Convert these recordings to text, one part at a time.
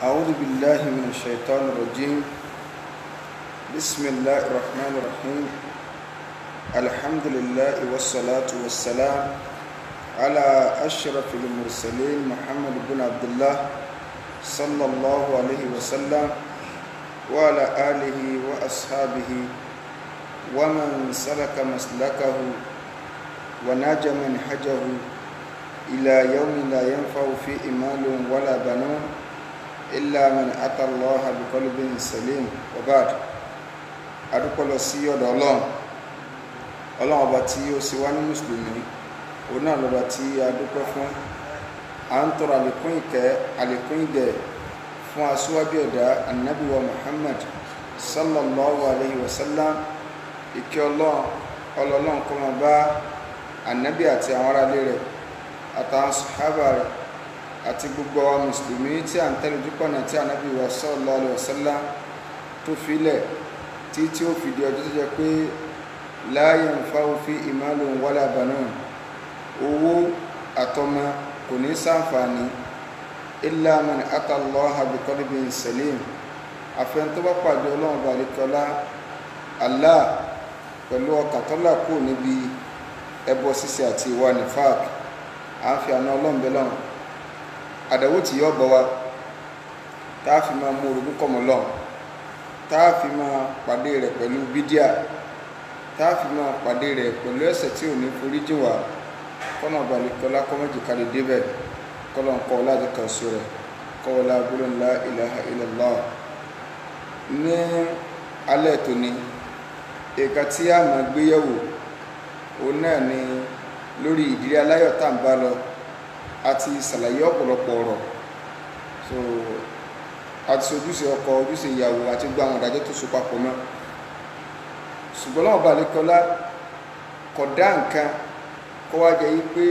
أعوذ بالله من الشيطان الرجيم. بسم الله الرحمن الرحيم. الحمد لله والصلاة والسلام على أشرف المرسلين محمد بن عبد الله صلى الله عليه وسلم وعلى آله وأصحابه ومن سلك مسلكه وناج منهجه إلى يوم لا ينفع فيه مال ولا بنون إلا من أتى الله بقلب سليم. وبعد adúpẹ́ lọ sí ọ̀dọ̀ ọlọ́run ọba tí ó sì wá ní mùsùlùmí, òun náà lọ́ba tí a dúpẹ́ fún. À ń tọrọ àlékún ìkẹ́ àlékún ìgẹ̀ fún aṣíwájú ẹ̀dá Ànábì wa Muhammad sallallahu alayhi wa sallam. Ìkẹ́ ọlọ́run kó máa bá Ànábì àti àwọn aráalé rẹ̀ àtàwọn sàhábà rẹ̀ àti gbogbo àwọn mùsùlùmí tí à ń tẹ̀lé ojúpọ̀nà tí Ànábì wa sallallahu alayhi wa sallam tó filẹ̀ tí ó fìdí ọjọ́ tó jẹ́ pé la yanfa'u fihi malun wala banun, owó àtọmọ kò ní ṣàǹfààní illa man ata Allaha biqalbin salim, àfẹn tó bá pàdé ọlọ́run balikọ́lá Allah pẹ̀lú ọkàn tó là kúrò níbi ẹbọ ṣíṣe àti ìwà nifaq. À ń fi àna ọlọ́run bẹ́ẹ̀ lọ́run àdàwó tí yọ bọ̀ wá tá a fi máa mú orogún kọ́mọ lọ́run, tá a fi máa pàdé rẹ̀ pẹ̀lú bídíà, tá a fi máa pàdé rẹ̀ pẹ̀lú ẹ̀ṣẹ̀ tí ò ní forí jìn wá. kọ́nà balikọ́lá kọ́mọ́jì kalẹ̀ débẹ̀ kọ́lọ̀ ń kọ́ láti kàn sí rẹ̀ kọ́wọ́lá gbólóhùn la ilaha illallah. ní alẹ́ tòní ẹ̀ka tí a máa gbéyẹ̀wò òun náà ni lórí ìdílé aláyọ̀ tá à ń bá lọ. àti ṣàlàyé ọ̀pọ̀lọpọ̀ ọ̀rọ̀ àti ojúṣe ọkọ, ojúṣe ìyàwó àti gbogbo àwọn ìdájọ́ tó so papọ̀ mọ́. ṣùgbọ́n náà balikọ́lá kò dá nǹkan kó wá jẹ́ yí pé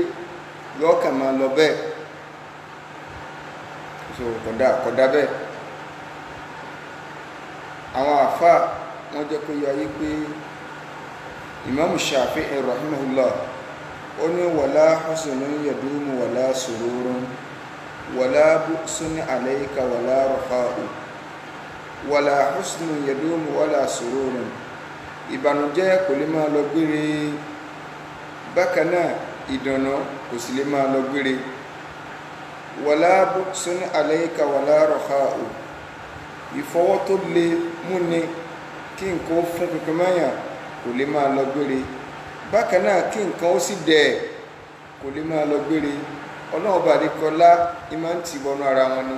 yọ́ọ̀kàn máa lọ bẹ́ẹ̀, kò dá bẹ́ẹ̀. àwọn àfáà wọ́n jẹ́ kó yọ yí pé Imam Shafi'i rahimahullah ó ní wala husnun yadumu wala sururun wala bu'sun alayka wala rafa'u wala husnun yadumu wala sururun. ìbànújẹ́ kò lè máa lọ gbére, bákan náà ìdùnnú kò sì lè máa lọ gbére. wala bu'sun alayka wala rafa'u, ìfọwọ́ tó lè múni kí nǹkan fún kankan mẹ́yàn kò lè máa lọ gbére, bákan náà kí nǹkan ó sì dẹ̀ kò lè máa lọ gbére. ọlọ́run balikọ́lá ìmọ̀ ń tì bọnú ara wọn ni.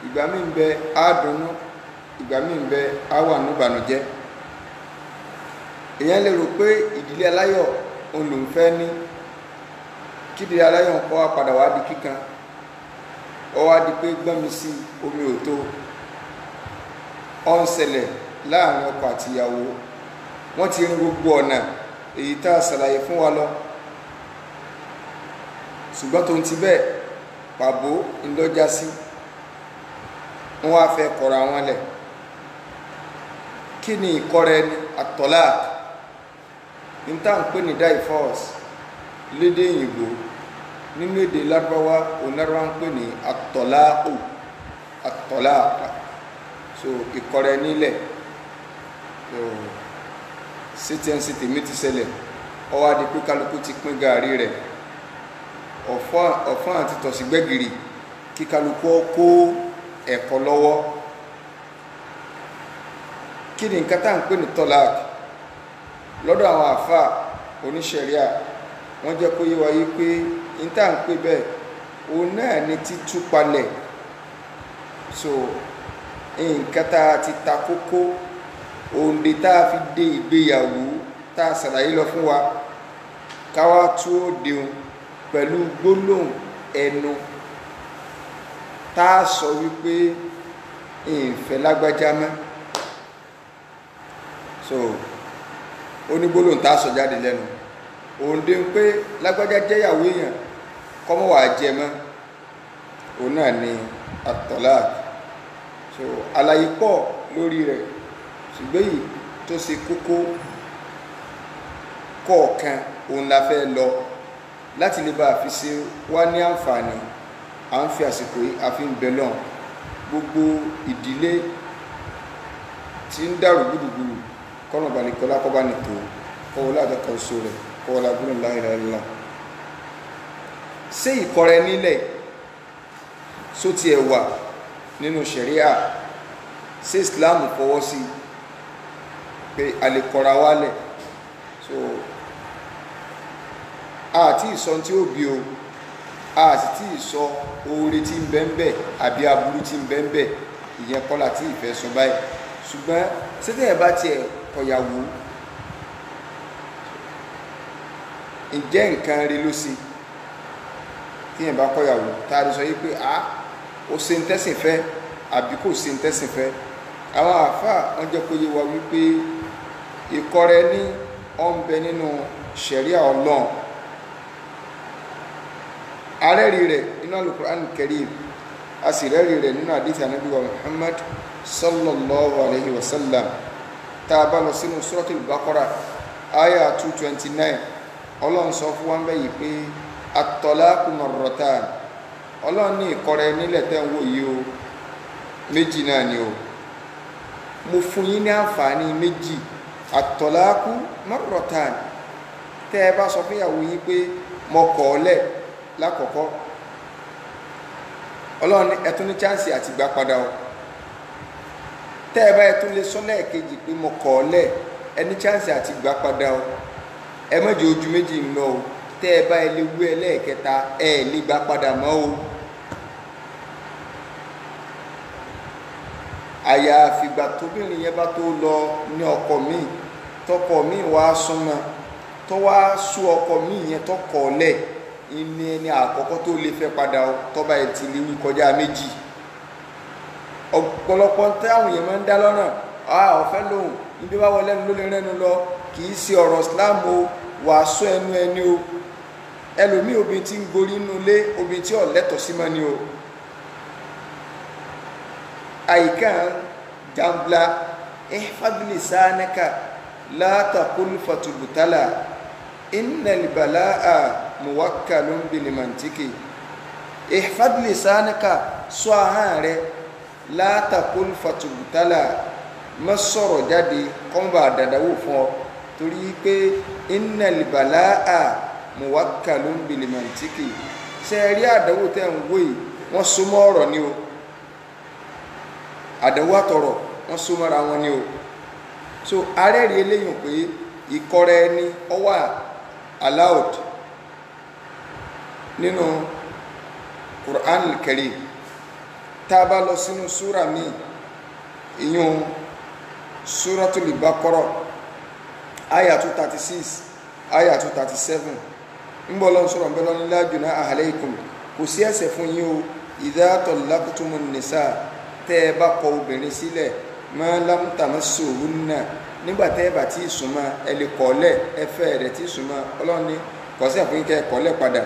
ìgbà míì ń bẹ á dunnú, ìgbà míì ń bẹ á wà ní ìbànújẹ́. èèyàn lè rò pé ìdílé aláyọ̀ òun lòún fẹ́ ní, kí ìdílé aláyọ̀ ń kọ́ wá padà wá di kíkan, ó wá di pé gbọ́n mi sí omi ò tó. ó ń ṣẹlẹ̀ láàrin ọkọ àti ìyàwó, wọ́n ti rin gbogbo ọ̀nà èyí tá a ṣàlàyé fún wa lọ, ṣùgbọ́n tó ń ti bẹ́ẹ̀ pàbó ńlọ́jà sí. wọ́n wá fẹ́ kọ̀ra wọn lẹ̀. kí ni ìkọrẹ ni at-talaq? ní tá à ń pè ní divorce lédè òyìnbó, nínú èdè lárúbáwá onárúbáwá ń pè ní at-talaqu, ìkọrẹ nílẹ̀. ctnc tèmi ti ṣẹlẹ̀, ó wá di pé kálukú ti pín gàárì rẹ̀, ọ̀fọ́n àti tọ̀sígbẹ́gìrì, kí kálukú kó ẹ̀kọ́ lọ́wọ́. kí ni nǹkan tá à ń pè ní tọ́lák? lọ́dọ̀ àwọn àfáà oníṣẹ̀ríà wọ́n jẹ́ kó yé wa yí pé ní tá à ń pè bẹ́ẹ̀ òun náà ni títú palẹ̀. nǹkan tá a ti ta kókó, òǹdè tá a fi dé ìgbéyàwó tá a ṣàlàyé lọ fún wa, káwá tú ó deun pẹ̀lú gbólóhùn ẹnu tá a sọ wípé ìfẹ́ lágbájá mọ́. onígbólóhùn tá a sọ jáde lẹ́nu, òǹdè ń pé lágbájá jẹ́ ìyàwó èèyàn kọ́mọ́ wàá jẹ mọ́, òun náà ni at-talaq. àlàyé pọ̀ lórí rẹ̀, ṣùgbọ́n yìí tó ṣe kókó kọ̀ọ̀kan òun la fẹ́ lọ láti lè bá a fi ṣe wá ní àǹfààní. à ń fi àsìkò yìí a fi ń bẹ lọ́n gbogbo ìdílé tí ń dàrú gbùdùgbùdù kọ́nà balikọ́lá kọ́bá nìtò kọ́wọ́lá àjọkọ̀ oṣù rẹ̀ kọ́wọ́lá gbọ́nà la ilaha illallah. ṣé ìkọrẹ nílẹ̀ só ti ẹ̀ wà nínú ṣẹ̀ríà? ṣé Islam fọwọ́ sí pé a lè kọra wálẹ̀? so àti ìsọ tí ó bí o a sì tí ìsọ oore tí ń bẹ ń bẹ àbí aburú tí ń bẹ ń bẹ, ìyẹn kọ́ láti ìfẹ́ sọ báyìí. ṣùgbọ́n sẹ́tẹ̀yìn bá tiẹ̀ kọ̀yàwó, ǹjẹ́ nǹkan rí ló sí tíyẹn bá kọ̀yàwó tá a lè sọ yí pé ó ṣe ń tẹ́sìn fẹ́ àbí kò ṣe ń tẹ́sìn fẹ́? àwọn àáfàá wọn jẹ́ kó yé wa wípé ìkọrẹ ní ọ̀nbẹ nínú ṣẹ̀ríà Ọlọ́run, arẹ́rìí rẹ̀ nínú Al-Qur'an Karim, a sì rẹ́rìí rẹ̀ nínú àdìsí Ànábì wa Muhammad sallallahu alayhi wa sallam. tá a bá lọ sínú Suratul Baqara aya 229, Ọlọ́run sọ fún wa ń bẹ̀ yìí pé at-talaqu marratan, Ọlọ́run ní ìkọrẹ nílẹ̀ tẹ́ ń wò yìí o méjì náà ni o, mo fún yín ní àǹfààní méjì. at-talaqu marratan, tẹ́ ẹ bá sọ fún ìyàwó yín pé mo kọ̀ ọ́ lẹ̀ lákọ̀ọ́kọ́, Ọlọ́run ẹ tún ní chance àti gbà padà o. tẹ́ ẹ bá ẹ tún lè sọ lẹ́ẹ̀kejì pé mo kọ̀ ọ́ lẹ̀, ẹ ní chance àti gbà padà o. ẹ má jẹ́ ojú méjì ń lọ o. tẹ́ ẹ bá ẹ lè wú ẹ lẹ́ẹ̀kẹta, ẹ lè gbà padà mọ́ o. àyàfi ìgbà tóbìnrin yẹn bá tó lọ ní ọkọ míì, tọkọ míì wá súnmọ́, tó wá sú ọkọ míì yẹn tó kọ̀ ọ́ lẹ̀, ìní ẹni àkọ́kọ́ tó lè fẹ́ padà o, tọ́ba ẹ̀ ti lè wí kọjá méjì. ọ̀pọ̀lọpọ̀ táwọn èèyàn máa ń dá lọ́nà, ọ̀fẹ́ lòun níbi wá wọlé ló lè rẹ́nu lọ, kì í ṣe ọ̀rọ̀ Islam o, wàá sọ ẹnu ẹni o. ẹlòmíì obìnrin tí ń gorí inú ilé, obìnrin tí ò lẹ́tọ̀ọ́ sí mọ́ ni o. àyíká jambla ihfad lisanaka la taqul fatubtala innal balaa muwakkalun bil mantiki. ihfad lisanaka, sọ ahọ́n rẹ, la taqul fatubtala, má sọ̀rọ̀ jáde kọ́ńbà àdàdàwò fún ọ, torí pé innal balaa muwakkalun bil mantiki. ṣe rí àdánwò tẹ́ ń wò yìí, wọ́n so mọ́ ọ̀rọ̀ ni o. àdánwò àtọ̀rọ̀ wọ́n so mọ́ra wọn ni o. so arẹ́rì eléyìn pé ìkọrẹ ẹni ó wà allowed nínú Qur'an al-Karim. tá a bá lọ sínú súra míì, ìyún Suratul Baqara aya 236 aya 237, ń bọ́ lọ́n sọ̀rọ̀ bẹ́ẹ̀ lọ́ní la junaha alaykum, kò sí ẹ̀ṣẹ̀ fún yín o idha tallaqtumun nisa, tẹ́ ẹ bá kọ obìnrin sílẹ̀, ma lam tamassuhunna, nígbà tẹ́ ẹ bá tí ì súnmọ́, ẹ lè kọ̀ọ́lẹ̀, ẹ fẹ́ rẹ̀ tí ì súnmọ́, Ọlọ́run ní kọ̀ọ́sẹ̀ fún kẹ́ ẹ kọ̀ọ́lẹ̀ padà.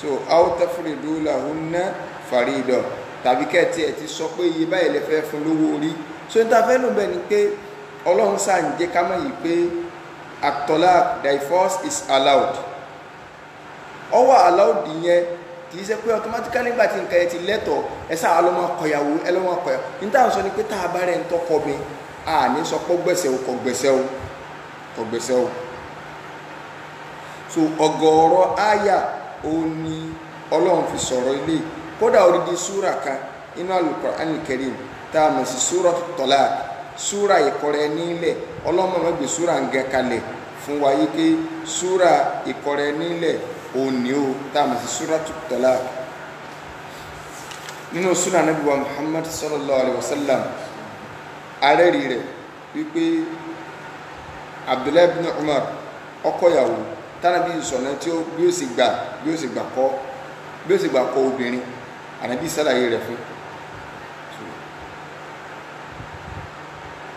so aw tafridu lahunna farida, tàbí kẹ́ ẹ tiẹ̀ ti sọ pé iye báyìí lè fẹ́ fún lówó orí. so ní ta fẹ́ ló bẹ̀ ni pé Ọlọ́run sáà ń jẹ́ ká mọ̀ yìí pé at-talaq, divorce is allowed. ó wà allowed yẹn kì í ṣe pé automatically nígbà tí nǹkan yẹn ti lẹ́tọ̀ọ́ ẹ sáà lọ́mọ kọ̀yàwó, ẹ lọ́mọ kọ̀yàwó. ní táwọn sọ ni pé tá a bá rẹ̀ ń tọkọ mi, a ní sọ pé gbẹ̀sẹ̀ o, kò gbẹ̀sẹ̀ o, kò gbẹ̀sẹ̀ o. so ọ̀gọ̀ọ̀rọ̀ àyà òun ni Ọlọ́run fi sọ̀rọ̀ ilé, kódà odidi súrà kan inú Al-Qur'an Al-Karim tá a mọ̀ sí Suratul Talaq, súrà ìkọrẹ nílẹ̀. Ọlọ́run máa gbé súrà ń gẹ kalẹ̀ fún wa yí pé súrà ìkọrẹ nílẹ̀ òní o, tá a mọ̀ sí Suratul Talaq. nínú súnà Nábì wa Muhammad sallallahu alayhi wa sallam, arẹ́rìí rẹ̀ wípé Abdullahi ibn Umar ọkọ̀yàwó tánàbí ìsọ̀nà tí ó bí ó sì gbà kọ obìnrin, Ànábì sàlàyé rẹ̀ fún.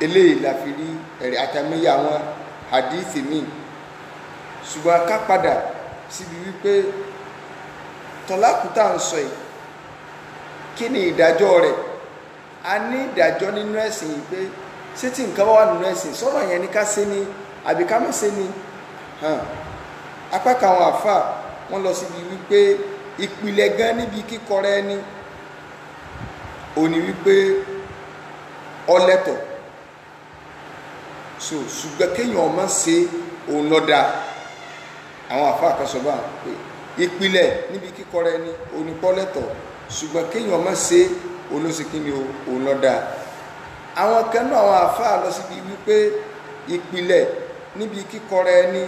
eléyìí la fi rí ẹ̀rí àtàmíyà àwọn hadithi míì. ṣùgbọ́n ká padà síbi wípé tọ́lákù tá à ń sọ yìí, kí ni ìdájọ́ rẹ̀? a ní ìdájọ́ nínú ẹ̀sìn yìí pé ṣé tí nǹkan wà nínú ẹ̀sìn, sọ̀rọ̀ yẹn ní ká ṣe ni àbí ká má ṣe ni? apá kan àwọn àfà wọ́n lọ síbi wípé ìpìlẹ̀ gan níbi kíkọrẹ ẹni ó ní wípé ọlẹ́tọ̀ so ṣùgbọ́n kéèyàn má ṣe òun lọ́dà àwọn àfa àkọsọ̀bà pé ìpìlẹ̀ níbi kíkọrẹ ni onípọ́lẹ́tọ̀ ṣùgbọ́n kéèyàn má ṣe olóṣèkíni òun lọ́dà àwọn kan náà àwọn àfa lọ síbi wípé ìpìlẹ̀ níbi kíkọrẹ ni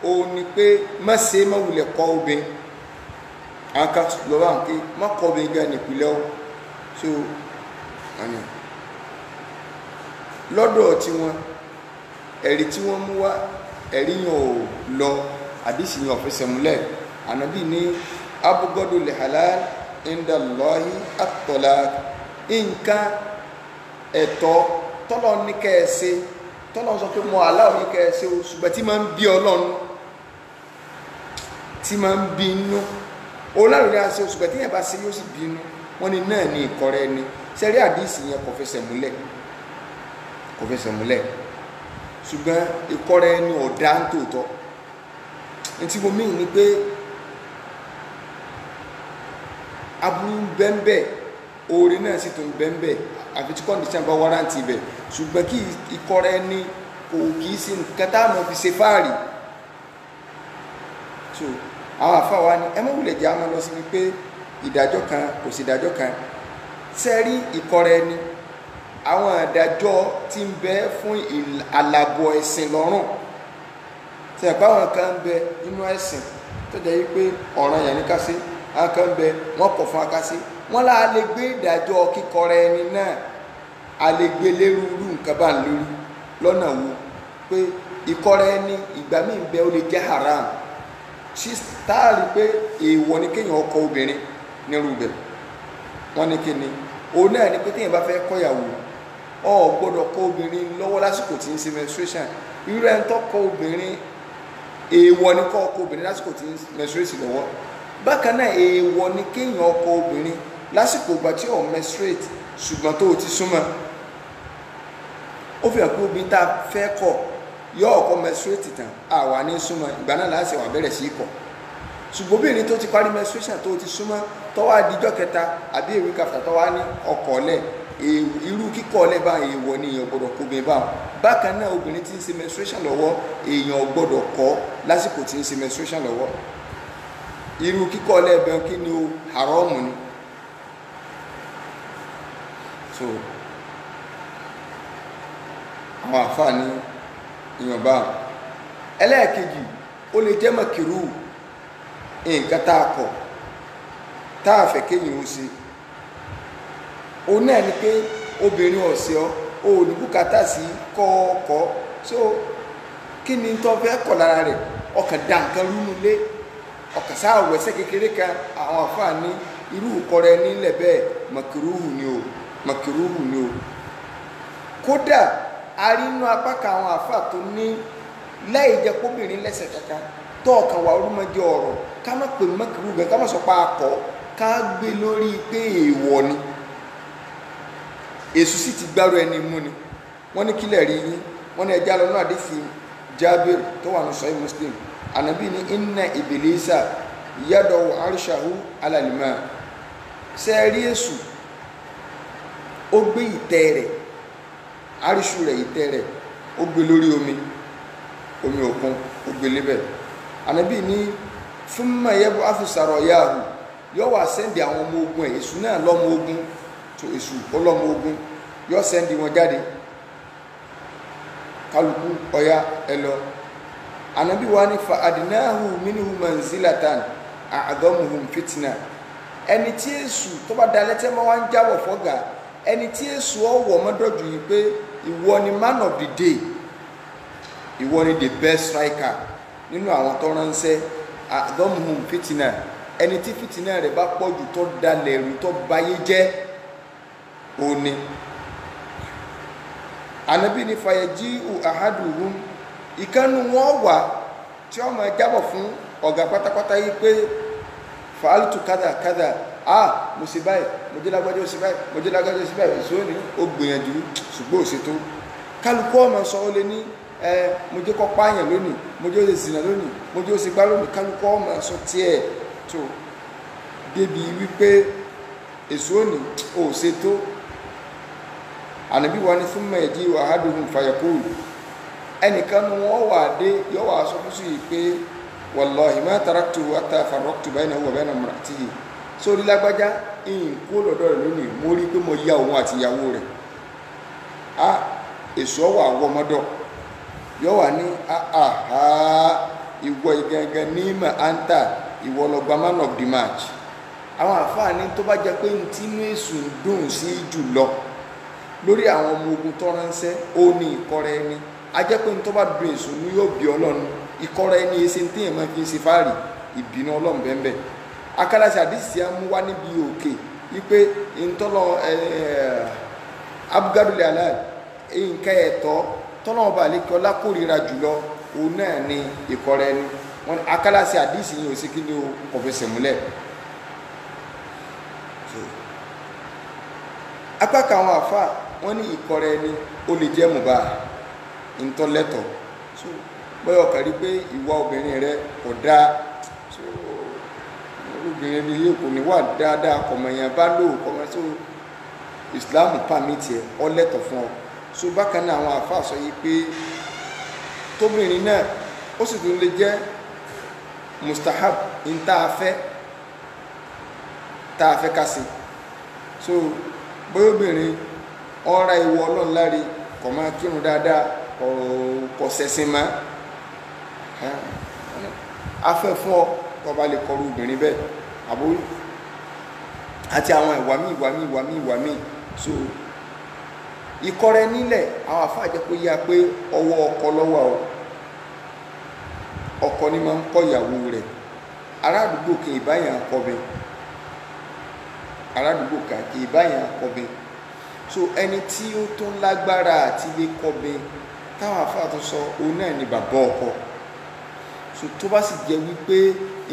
òun ni pé má ṣe má wulẹ̀ kọ́ obìnrin àwọn kan lọ́wọ́ àwọn pé má kọ́ obìnrin gan nípìlẹ̀ o so àná lọ́dọ̀ tí wọ́n ẹ̀rí tí wọ́n mú wá ẹ̀rí yàn ò lọ àdìsí yàn ọ̀fẹ́sẹ̀ múlẹ̀ ànábì ní abúgọ́dù lè halal indallahi at-talaq nǹkan ẹ̀tọ́ tọ́lọ́ ní kẹ́ẹ̀ṣe tọ́lọ́ sọ pé mo aláwọ̀ ní kẹ́ẹ̀ṣe o ṣùgbọ́n tí máa ń bí ọlọ́run tí máa ń bí inú olárùn ní àṣẹ o ṣùgbọ́n tí yẹn bá ṣe yóò sì bí inú wọ́n ní náà ní ìkọrẹ́ ni sẹ́rí àdìsí yẹn kò fẹsẹ̀ múlẹ̀ ṣùgbọ́n ìkọrẹ́ ni ọ̀dá ń tòótọ́ tí mo mìí ní pé aburú bẹ́ńbẹ́ oore náà sì tó ń bẹ́ńbẹ́ àfi tí kọ́ndíṣàn bá wárántì bẹ̀ ṣùgbọ́n kí ìkọrẹ́ ní kò kìí sí nǹkan tá a mọ̀ fi ṣe fáàrí so àwọn àfáwa ni ẹ mọ̀ wulẹ̀ jẹ́ àmọ́ lọ sí ni pé ìdájọ́ kan kò sí ìdájọ́ kan sẹ́rí ìkọrẹ́ ni àwọn àdájọ́ tí ń bẹ fún àlàbọ̀ ẹ̀sìn lọ́rùn tí ẹ̀pá àwọn kan ń bẹ nínú ẹ̀sìn tó jẹ́ wípé ọ̀ràn yẹn ní ká sí àwọn kan ń bẹ wọ́n kọ̀ fún akásí wọ́n lá lè gbé ìdájọ́ kíkọrẹ ẹni náà a lè gbé lérúurú nǹkan bá ń lórí lọ́nà wo pé ìkọrẹ ẹni ìgbà míì ń bẹ ó lè jẹ́ haram táàrí pé èèwọ̀ ni kéèyàn ọkọ obìnrin nírú bẹ̀ wọ́n ní kí ni òun náà ni pé téèyàn bá fẹ́ kọ́yàwó ọ gbọ́dọ̀ kọ obìnrin lọ́wọ́ lásìkò tí ń ṣe menstruation irú ẹni tó kọ obìnrin èèwọ̀ ni kọ́ ọkọ obìnrin lásìkò tí ń menstruate lọ́wọ́ bákan náà èèwọ̀ ni kéèyàn ọkọ obìnrin lásìkò ìgbà tí ò menstruate ṣùgbọ́n tó o ti súnmọ́ ó fi hàn pé obìnrin tá a fẹ́ kọ yọ ọkọ menstruate tán àwa ní súnmọ́ ìgbà náà láti wà bẹ̀rẹ̀ sí í kọ ṣùgbọ́n obìnrin tó ti parí menstruation tó o ti súnmọ́ tọ́wọ́ àdíjọ́ kẹta àbí èwe kàfà tọ́wọ́ ní ọkọ̀ ọ̀lẹ̀ irú kíkọ́ ọ̀lẹ̀ bá èèwọ̀ ni èèyàn gbọ́dọ̀ kó obìnrin báwọn bákan náà obìnrin tí ń ṣe menstruation lọ́wọ́ èèyàn gbọ́dọ̀ kọ́ lásìkò tí ń ṣe menstruation lọ́wọ́ irú kíkọ́ ọ̀lẹ̀ ẹ̀bẹ̀ kí ni o haram ni so àwọn àǹfààní ìyànbá ẹlẹ́ẹ̀kejì ó lè jẹ́ mọ̀kìrú nǹkan tá a kọ̀ tá a fẹ́ kéyìn ó ṣe òun náà ni pé obìnrin ọ̀sẹ̀ ọ́ ò ní bùkátà sí kọ́ọ̀kọ́ so kí ni tó fẹ́ kọ̀ lára rẹ̀ ọkàn dá nǹkan rúnú lé ọkàn sáà wẹ̀sẹ̀ kékeré kan àwọn àǹfààní irú ìkọrẹ nílẹ̀ bẹ́ẹ̀ mọ̀kìrúhù ni o kódà a rí inú apá kan àwọn àfà tó ní láì jẹ́ kóbìnrin lẹ́sẹ̀ kankan tó ọkàn wà orúmọdé ọ̀rọ̀ ká má pè mọ́kìrúhù bẹ́ẹ̀ ká má sọ pa akọ ká gbé lórí pé èèwọ̀ ni èṣù sì ti gbárò ẹni mú ni wọ́n ní kílẹ̀ rí yín wọ́n ní ẹja lọ́nà àdéfì Jábìr tó wà ní Sahih Muslim ànábì ní inna Iblisa yadau arshahu ala al-ma sẹ́ẹ̀rí èṣù ó gbé ìtẹ́ rẹ̀ àríṣù rẹ̀ ìtẹ́ rẹ̀ ó gbé lórí omi òkun ó gbé lébẹ̀ ànábì ní thumma yab'athu sarayahu yóò wá sẹ́ndì àwọn ọmọ ogun ẹ̀ èṣù náà lọ́mọ ogun tó èṣù ọlọ́mọ ogun yóò sẹ́ndì wọn jáde kálukú ọ̀yá ẹlọ ànábì wa ní fa adnahu minhu manzilatan a'dhamuhum fitna ẹni tí èṣù tó bá dalẹ̀ tẹ́ mọ́ wá ń jábọ̀ fọ́gà ẹni tí èṣù ọwọ́ mọ́dọ̀jù yìí pé ìwọ ni man of the day ìwọ ni the best striker nínú àwọn tó ránṣẹ́ a'dhamuhum fitna ẹni tí fìtínà rẹ̀ bá pọ̀jù tó dalẹ̀ rú tó bayé jẹ́ òní ànábì ní fayaji'u ahaduhum ìkànnù wọn wà tí wọ́n máa jábọ̀ fún ọ̀gá pátápátá yìí pé fa'altu kádà kádà mo ṣe báyìí mo jẹ́ lágbájá ó ṣe báyìí mo jẹ́ lágbájá ó ṣe báyìí èso ní ó gbìyànjú ṣùgbọ́n ò ṣe tó kálukú ọmọ sọ ó lé ní mo jẹ́ kọ́ pààyàn lónìí mo jẹ́ ó ṣe zìnà lónìí mo jẹ́ ó ṣe gbá lónìí kálukú ọmọ sọ tiẹ̀ tó débi wípé èso ní ò ṣe tó ànábì wa ní thumma yaji'u ahaduhum fayaqul ẹnìkan ní wọ́n wà dé yọ́ wà sọ fún sí pé wallahi ma taraktuhu hatta farraqtu baynahu wa bayna imra'atihi sórí lágbájá ìyìn kó lọ́dọ̀ rẹ̀ lónìí mo rí pé mo yá òun àti ìyàwó rẹ̀ èso wà wọmọdọ̀ yọ́ wà ní àhá ìwọ ìgangan ní mà áńtà ìwọ lọ́gbà man of the match àwọn àfáà ní tó bá jẹ́ pé tí inú èsù ń dùn sí jùlọ lórí àwọn ọmọ ogun tó ránṣẹ́ ó ní ìkọrẹ ẹni a jẹ́ pé tó bá dùn èsù ní yóò bí ọlọ́run ìkọrẹ ẹni ẹsẹ̀ tí èèyàn máa fi ń ṣe fáàrí ìbínú ọlọ́run bẹ́ẹ̀ akálàṣà àdìsí amú wá níbi òkè wípé ìtọ́lọ abúgádùlẹ̀ aláàd nǹkan ẹ̀tọ́ tọ́lọ́wọ́n bá lè kí ọlá kórìíra jùlọ òun náà ni ìkọrẹ ẹni wọn akálàṣà àdìsí yìí ò sí kí ni ó kọfẹsẹ̀ múlẹ̀ apá kan àwọn àfà wọ́n ní ìkọrẹ ẹni ó lè jẹ́ mùbá ìtọ́lẹ́tọ̀ bóyá ọkàn rí pé ìwà obìnrin rẹ kò dáa obìnrin ní ilé kò ní wà dáadáa kọ̀mọ̀yàn bá lò kọ̀mọ̀ tó Islam pàmìtì ẹ̀ ọ lẹ́tọ̀ fún ọ so bákan náà àwọn àfà sọ yìí pé tóbìnrin náà ó sì tún lè jẹ́ mustahab ní tá a fẹ́ ká sí so bóyá obìnrin ọ̀ra ìwọ ọlọ́run láre kọ̀ máa kírun dáadáa kọ̀ sẹ́sìn má afẹ́ fún ọ kọ́ bá lè kọrú obìnrin bẹ́ẹ̀ àbúrú àti àwọn ìwà míì so ìkọrẹ nílẹ̀ àwọn àfáàjẹ́ pé yá pé ọwọ́ ọkọ lọ́wọ́ ọkọ ní máa ń kọ́ ìyàwó rẹ̀ ará àdúgbò kì í báyàn kọ́bẹ̀ aládùúgbò kàkì báyà kọbẹ so ẹni tí ó tó lágbára àti lè kọbẹ táwọn afá tó sọ òun náà ni bàbá ọkọ so tó bá sì jẹ́ wípé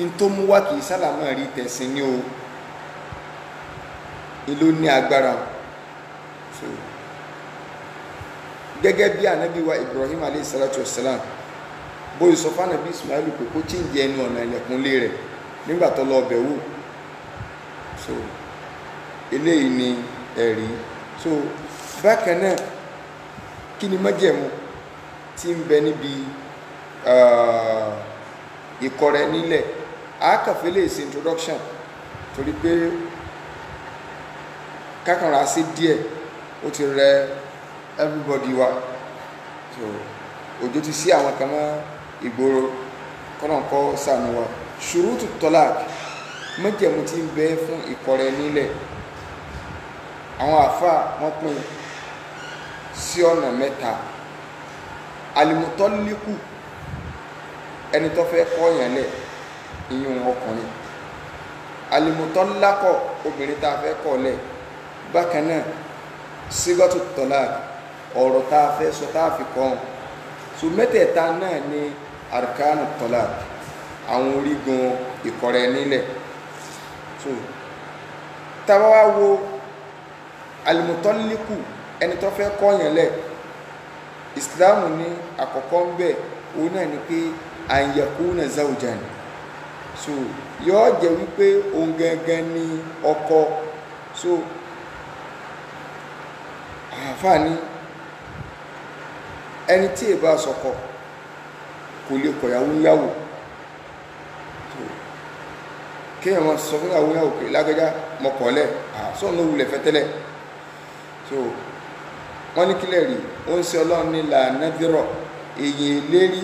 n tó mú wá kì í sálàmà rí tẹ̀sìn ní o ìlú ní agbára so gẹ́gẹ́ bí ànábì wa Ibrahim alayhi salatu wassalam bóyá sọ fún ànábì Ismail pé kó tí ń jẹ ẹnu ọ̀nà ilẹ̀kùnlé rẹ̀ nígbà tó lọ bẹ̀ wò so eléyìí ni ẹ̀rí so bákan náà kí ni májẹ̀mú tí ń bẹ níbi ìkọrẹ nílẹ̀ àákàfẹ́ lè ṣe introduction torí pé kákànrà sí díẹ̀ ó ti rẹ everybody wa so òjò ti sí àwọn kan mọ́ ìgboro kọ́nà kọ́ sànù wa ṣùrùtù tọ́lák májẹ̀mú tí ń bẹ fún ìkọrẹ nílẹ̀ àwọn àfà wọ́n pín sí ọ̀nà mẹ́ta alimutọ́líkù ẹni tó fẹ́ kọ́yàn lẹ̀ ìyún ọkùnrin alimutọ́lákọ̀ obìnrin tá a fẹ́ kọ́ lẹ̀ bákan náà sígọ́tù tọ́lák ọ̀rọ̀ tá a fẹ́ sọ tá a fi kọ́ ọ́n so mẹ́tẹ̀ẹ̀ta náà ni arkanu tọ́lák àwọn orígun ìkọrẹ nílẹ̀ so táwa wá wo alimutọ́líkù ẹni tó fẹ́ kọ́yàn lẹ̀ ìsìláàmù ní àkọ́kọ́ ń bẹ̀ òun náà ni pé àyẹ̀kúnà zawjan so yóò jẹ́ wípé òun gangan ní ọkọ so àǹfààní ẹni tí èbá sọkọ kò lè kọ̀yàwó yàwó so kéèyàn máa sọ fún ìyàwó yàwó pé lágbájá mọ̀kànlẹ̀ àsọ̀nà òwúlẹ̀ fẹ́tẹ́lẹ̀ so wọ́n ní kílẹ̀ rí ó ń ṣe ọlọ́run ní lànàdírọ̀ èyí lérí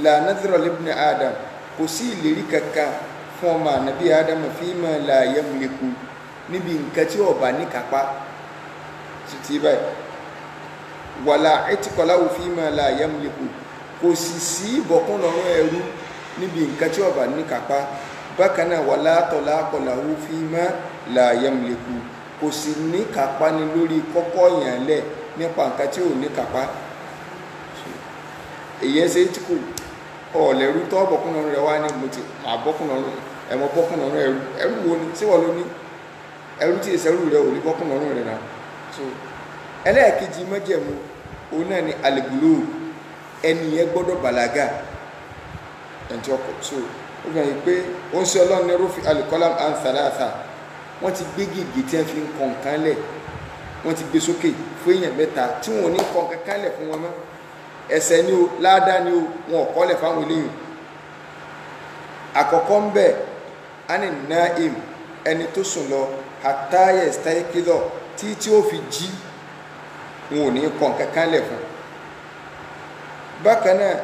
lànàdírọ̀ libni Adam kò sí ìlérí kankan fún ọmọ ànábì Adam fima la yamliku níbi nǹkan tí ọba ní kápá títí báyìí wàlà ẹtìkọláwò fima la yamliku kò sì sí ìbọ̀kún lọ́rùn ẹrú níbi nǹkan tí ọba ní kápá bákan náà wàlà tọ̀lákọ̀láwò fima la yamliku kò sì ní kápá ní lórí kọ́kọ́ yàn lẹ̀ nípa nǹkan tí ò ní kápá èyí ẹ ṣe tí kò ọ̀lẹ́rú tọ́ bọ́kùnrin rẹ̀ wá ní mo ti máa bọ́kùnrin ẹ̀mọ́ bọ́kùnrin ẹrú wo ni tí wọ́n ló ní ẹrú tí ìṣẹ́rù rẹ̀ ò ní bọ́kùnrin rẹ̀ náà so ẹlẹ́ẹ̀kejì májẹ̀mú òun náà ni alìbùlù ẹni yẹn gbọ́dọ̀ bàlágà ẹ̀ntì ọkọ̀ so ó fi hàn pé ó ń ṣe ọlọ́run ní rúfi alìkọ́lám ansalasa wọ́n ti gbé gègé tí wọ́n fi ń kọ nǹkan lẹ̀ wọ́n ti gbé sókè fún èèyàn mẹ́ta tí wọ́n ò ní kọ nǹkan lẹ̀ fún wọn mọ́ ẹ̀ṣẹ̀ ni o ládàá ni o wọn ò kọ́lẹ̀ fáwọn eléyìí àkọ́kọ́ ń bẹ̀ ani naim ẹni tó sùn lọ àtàyè stáíkìlọ̀ tí ó fi jí wọn ò ní kọ nǹkan lẹ̀ fún bákan náà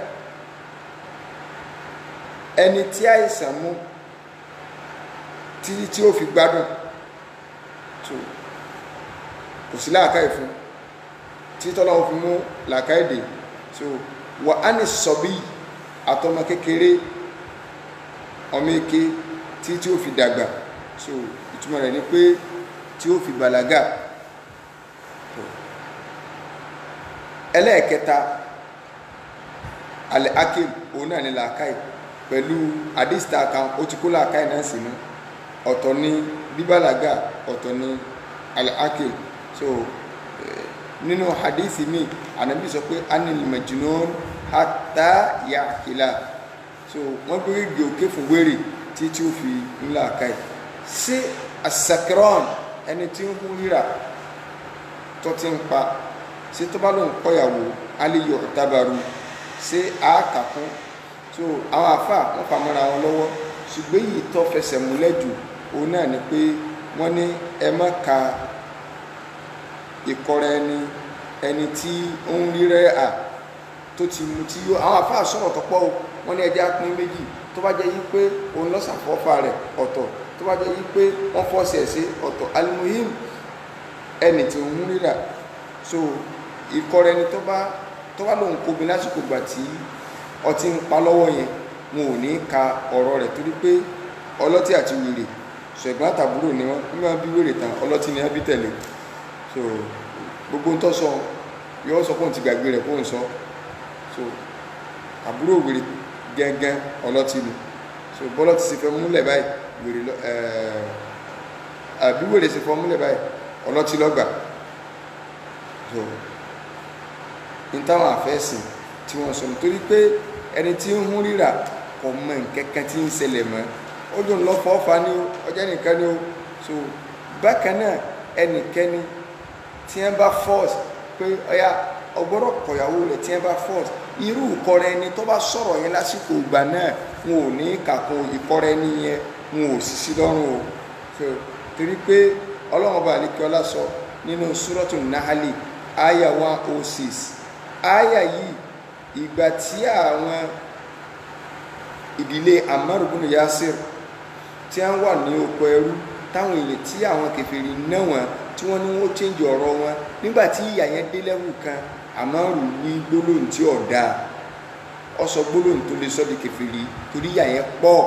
ẹni tí àìsàn mú tí ó fi gbádùn tó kò sí làákàyè fún tí tọ́lọ́wọ́ fi mú làákàyè dé so wà á ní sọ̀bí àtọmọ kékeré ọmọ eke tí ó fi dàgbà so ìtumọ̀ rẹ̀ ni pé tí ó fi bàlágà ẹlẹ́ẹ̀kẹta alẹ́ akéwì òun náà ní làákàyè pẹ̀lú àdìsítà kan ó ti kó làákàyè náà sínú ọ̀tọ̀ ní bíbàlágà ọ̀tọ̀ ní al-akil so nínú hadithi mi Ànábì sọ pé anil majnun hatta ya'kila so wọ́n gbé gègé òkè fún wèrè tí ó fi ńlá káì sí asakran ẹni tí ń hún ríra tó ti ń pa sí tó bá ló ń kọ́yàwó aliyu tabaru sí àákàkún so àwọn àfà wọ́n fà mọ́ra wọn lọ́wọ́ ṣùgbọ́n èyí tó fẹsẹ̀ múlẹ̀ jù òun náà ni pé wọ́n ní ẹ má ka ìkọrẹ ẹni tí ó ń rírẹ́ à tó ti mú tí yó àwọn àfáà sọ̀rọ̀ tọ́pọ̀ o wọ́n ní ẹja pín méjì tó bá jẹ́ yí pé òun lọ́sàfọ́fà rẹ̀ ọ̀tọ̀ tó bá jẹ́ yí pé wọ́n fọ́ọ̀sì ẹ̀ sí ọ̀tọ̀ alimuhim ẹni tí ó ń rírà so ìkọrẹ ẹni tó bá lóun kóbi lásìkò gbà tí ọtí ń pa lọ́wọ́ yẹn wọn ò ní ka ọ̀rọ̀ rẹ̀ torí pé ọlọ́tí àti wèrè ṣẹ̀gbọ́n àtàbúrò ni wọ́n ní wọ́n bí wèrè tán ọlọ́tí ni wọ́n bí tẹ̀lé so gbogbo ń tọ́ sọ yóò sọ pé òun ti gbàgbé rẹ̀ kó ń sọ so àbúrò wèrè gẹ́gẹ́ ọlọ́tí ni so bọ́lọ́tí sì fẹ́ múlẹ̀ báyìí wèrè lọ àbí wèrè sì fẹ́ múlẹ̀ báyìí ọlọ́tí lọ́gbà so ní táwọn àfẹ́sìn tí wọ́n sọ nítorí pé ẹni tí ń hún ríra kò mọ nǹkankan tí ń ṣẹlẹ̀ mọ́ ó dùn lọ fọ́fà ní o ọjọ́ nìkan ní o so bákan náà ẹnikẹ́ni tí wọ́n bá force pé ọya ọgbọ́dọ̀ kọ̀yàwó rẹ̀ tí wọ́n bá force irú ìkọrẹ ẹni tó bá sọ̀rọ̀ yẹn lásìkò ìgbà náà wọn ò ní kàkún ìkọrẹ ẹni yẹn wọn ò sì sí lọ́rùn o so torí pé ọlọ́run bá àlékè ọlá sọ nínú súrọ́tù Nahali aya 106 aya yìí ìgbà tí àwọn ìdílé Ammar ibn Yasir tí wọ́n wà ní oko ẹrú táwọn èèyàn tí àwọn kèfèrí náà wọn tí wọ́n ní wọ́n change ọ̀rọ̀ wọn nígbà tí ìyà yẹn dé lẹ́wù kan Ammaru wí gbólóhùn tí ọ̀dà ọsọ gbólóhùn tó lè sọ di kèfèrí torí ìyà yẹn pọ̀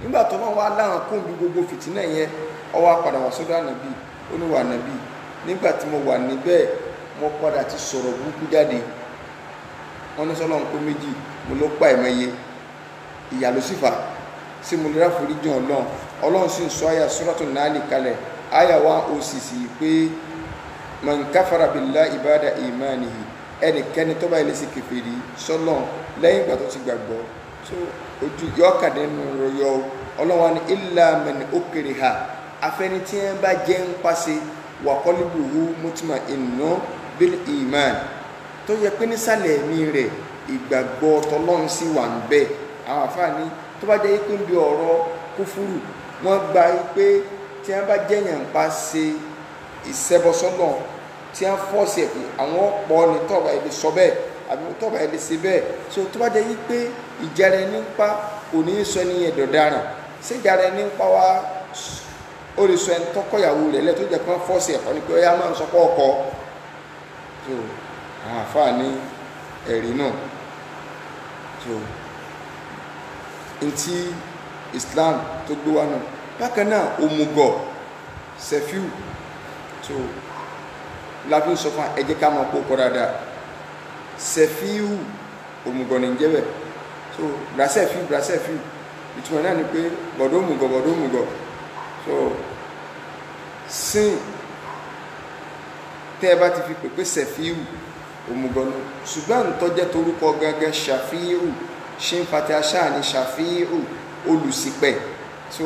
nígbà tó wọ́n wá láwọn kóńdù gbogbo fìtínà yẹn ó wá padà wá sọ́dọ̀ ànàbì ó ní wà ànàbì nígbà tí mo wà níbẹ̀ mo padà ti sọ̀rọ̀ burúkú jáde wọ́n ní sọ́lọ́run pé méjì mo ló pa ẹ̀mẹ́yẹ ìyà ló sì fà sí mo lè ráforí jàn ọlọ́run sì ń sọ àyà Suratu Nahl kalẹ̀ àyà 106 pé man kafara billahi ibada imanihi ẹnikẹ́ni tó bá ilé sí kèfèrí sọ́lọ́run lẹ́yìn ìgbà tó ti gbàgbọ́ so ojú yọ́kàdé nù yọ ọlọ́run wa ní illa man ukriha afẹ́ni tí wọ́n bá jẹ́ ń pàṣẹ wa qalbuhu mutma'innun bil iman tó yẹ pé nísàlẹ̀ ẹ̀mí rẹ̀ ìgbàgbọ́ tọlọ́run sì wà ń bẹ àwọn àfáàní tó bá jẹ́ pé ń bí ọ̀rọ̀ kúfúrù wọ́n gba pé tí wọ́n bá jẹ́yàn ń pa ṣe ìṣẹ́bọsọ́nà tí wọ́n fọ́ọ̀sì ẹ̀ pé àwọn ọ̀pọ̀ ni tọ́ọ̀bà ẹ̀ lè sọ bẹ́ẹ̀ àbí tọ́ọ̀bà ẹ̀ lè ṣe bẹ́ẹ̀ so tó bá jẹ́ pé ìjà rẹ̀ ní pa kò ní sọ ní ẹ̀dọ̀ dáràn ṣé ìjà rẹ̀ ní pa wá ó lè sọ ẹni tọ́kọ̀yàwó rẹ̀ lẹ́ tó jẹ́ pé wọ́n fọ́ọ̀sì ẹ̀kọ́ ni pé ọyá máa ń sọ pé ọkọ so àwọn àfáàní ẹ̀rí náà so ntí Islam tó gbé wá náà bákan náà òmùgọ̀ sefiu so lábí sọ fún ẹ jẹ́ ká máa kó kọ́ dáadáa sefiu òmùgọ̀ ní jẹ́bẹ̀ so brasefiu ìtumọ̀ náà ni pé bọ̀dọ̀ òmùgọ̀ so sin tẹ́ ẹ bá ti fi pèpè sefiu òmùgọ̀ náà ṣùgbọ́n tó jẹ́ torúkọ gángan ṣàfíhù ṣe ń fati aṣáà ní ṣàfíhù olùṣìpẹ̀ so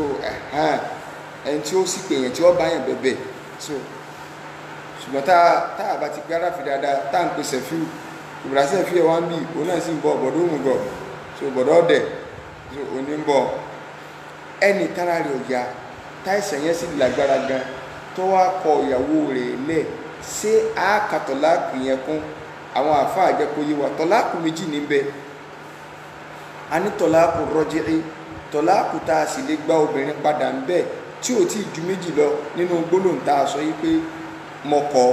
ẹni tí ó sì pè yẹn tí ó bá yẹn bẹ̀bẹ̀ so ṣùgbọ́n tá a bá ti pé aráfi dáadáa tá à ń pèsè fíù ìbùrásẹ̀ fíù ẹ̀ wá ń bì òun náà sì ń bọ̀ bọ̀dọ̀ òmùgọ̀ so bọ̀dọ̀ ọ̀dẹ̀ so òní ń bọ̀ ẹnì tára rẹ̀ ọ̀yà táìsàn yẹn sì lágbára gan tó wá kọ ìyàwó rẹ̀ lẹ̀ ṣé àáka tọ̀láàkù yẹn kún àwọn àáfàá jẹ́ kó yé wa tọ̀láàkù méjì níbẹ̀ a ní tọ̀láàkù rọ́jìí tọ̀láàkù tá a sì lè gba obìnrin padà ń bẹ̀ tí ò tí ì ju méjì lọ nínú gbólóhùn tá a sọ yìí pé mọ̀kọ̀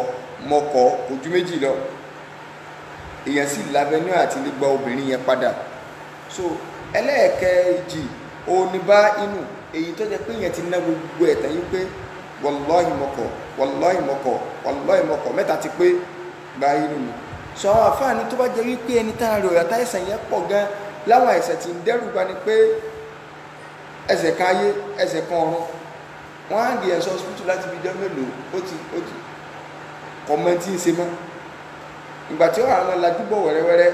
kò ju méjì lọ èèyàn sì lábẹ́nú àti lè gba obìnrin yẹn padà so ẹlẹ́ẹ̀kejì òní bá inú èyí tó jẹ́ pé èèyàn ti ná gbogbo ẹ̀tàn yìí pé wàláhì mọ̀kọ̀ mẹ́ta ti pé gba inú mi sọ àwọn àfáàní tó bá jẹ́ wípé ẹni tá a rẹ̀ ọ̀yà táìsàn yẹn pọ̀ gan láwọn àìsàn tí ń dẹ́rù bá ní pé ẹsẹ̀ kan ayé ẹsẹ̀ kan ọ̀run wọ́n á di ẹ̀sọ́ hospital láti fi jẹ́ mélòó ó ti kọ̀mọ́ntì ń ṣe mọ́ ìgbà tí ó wà àwọn lajúbọ̀ wẹ́rẹ́wẹ́rẹ́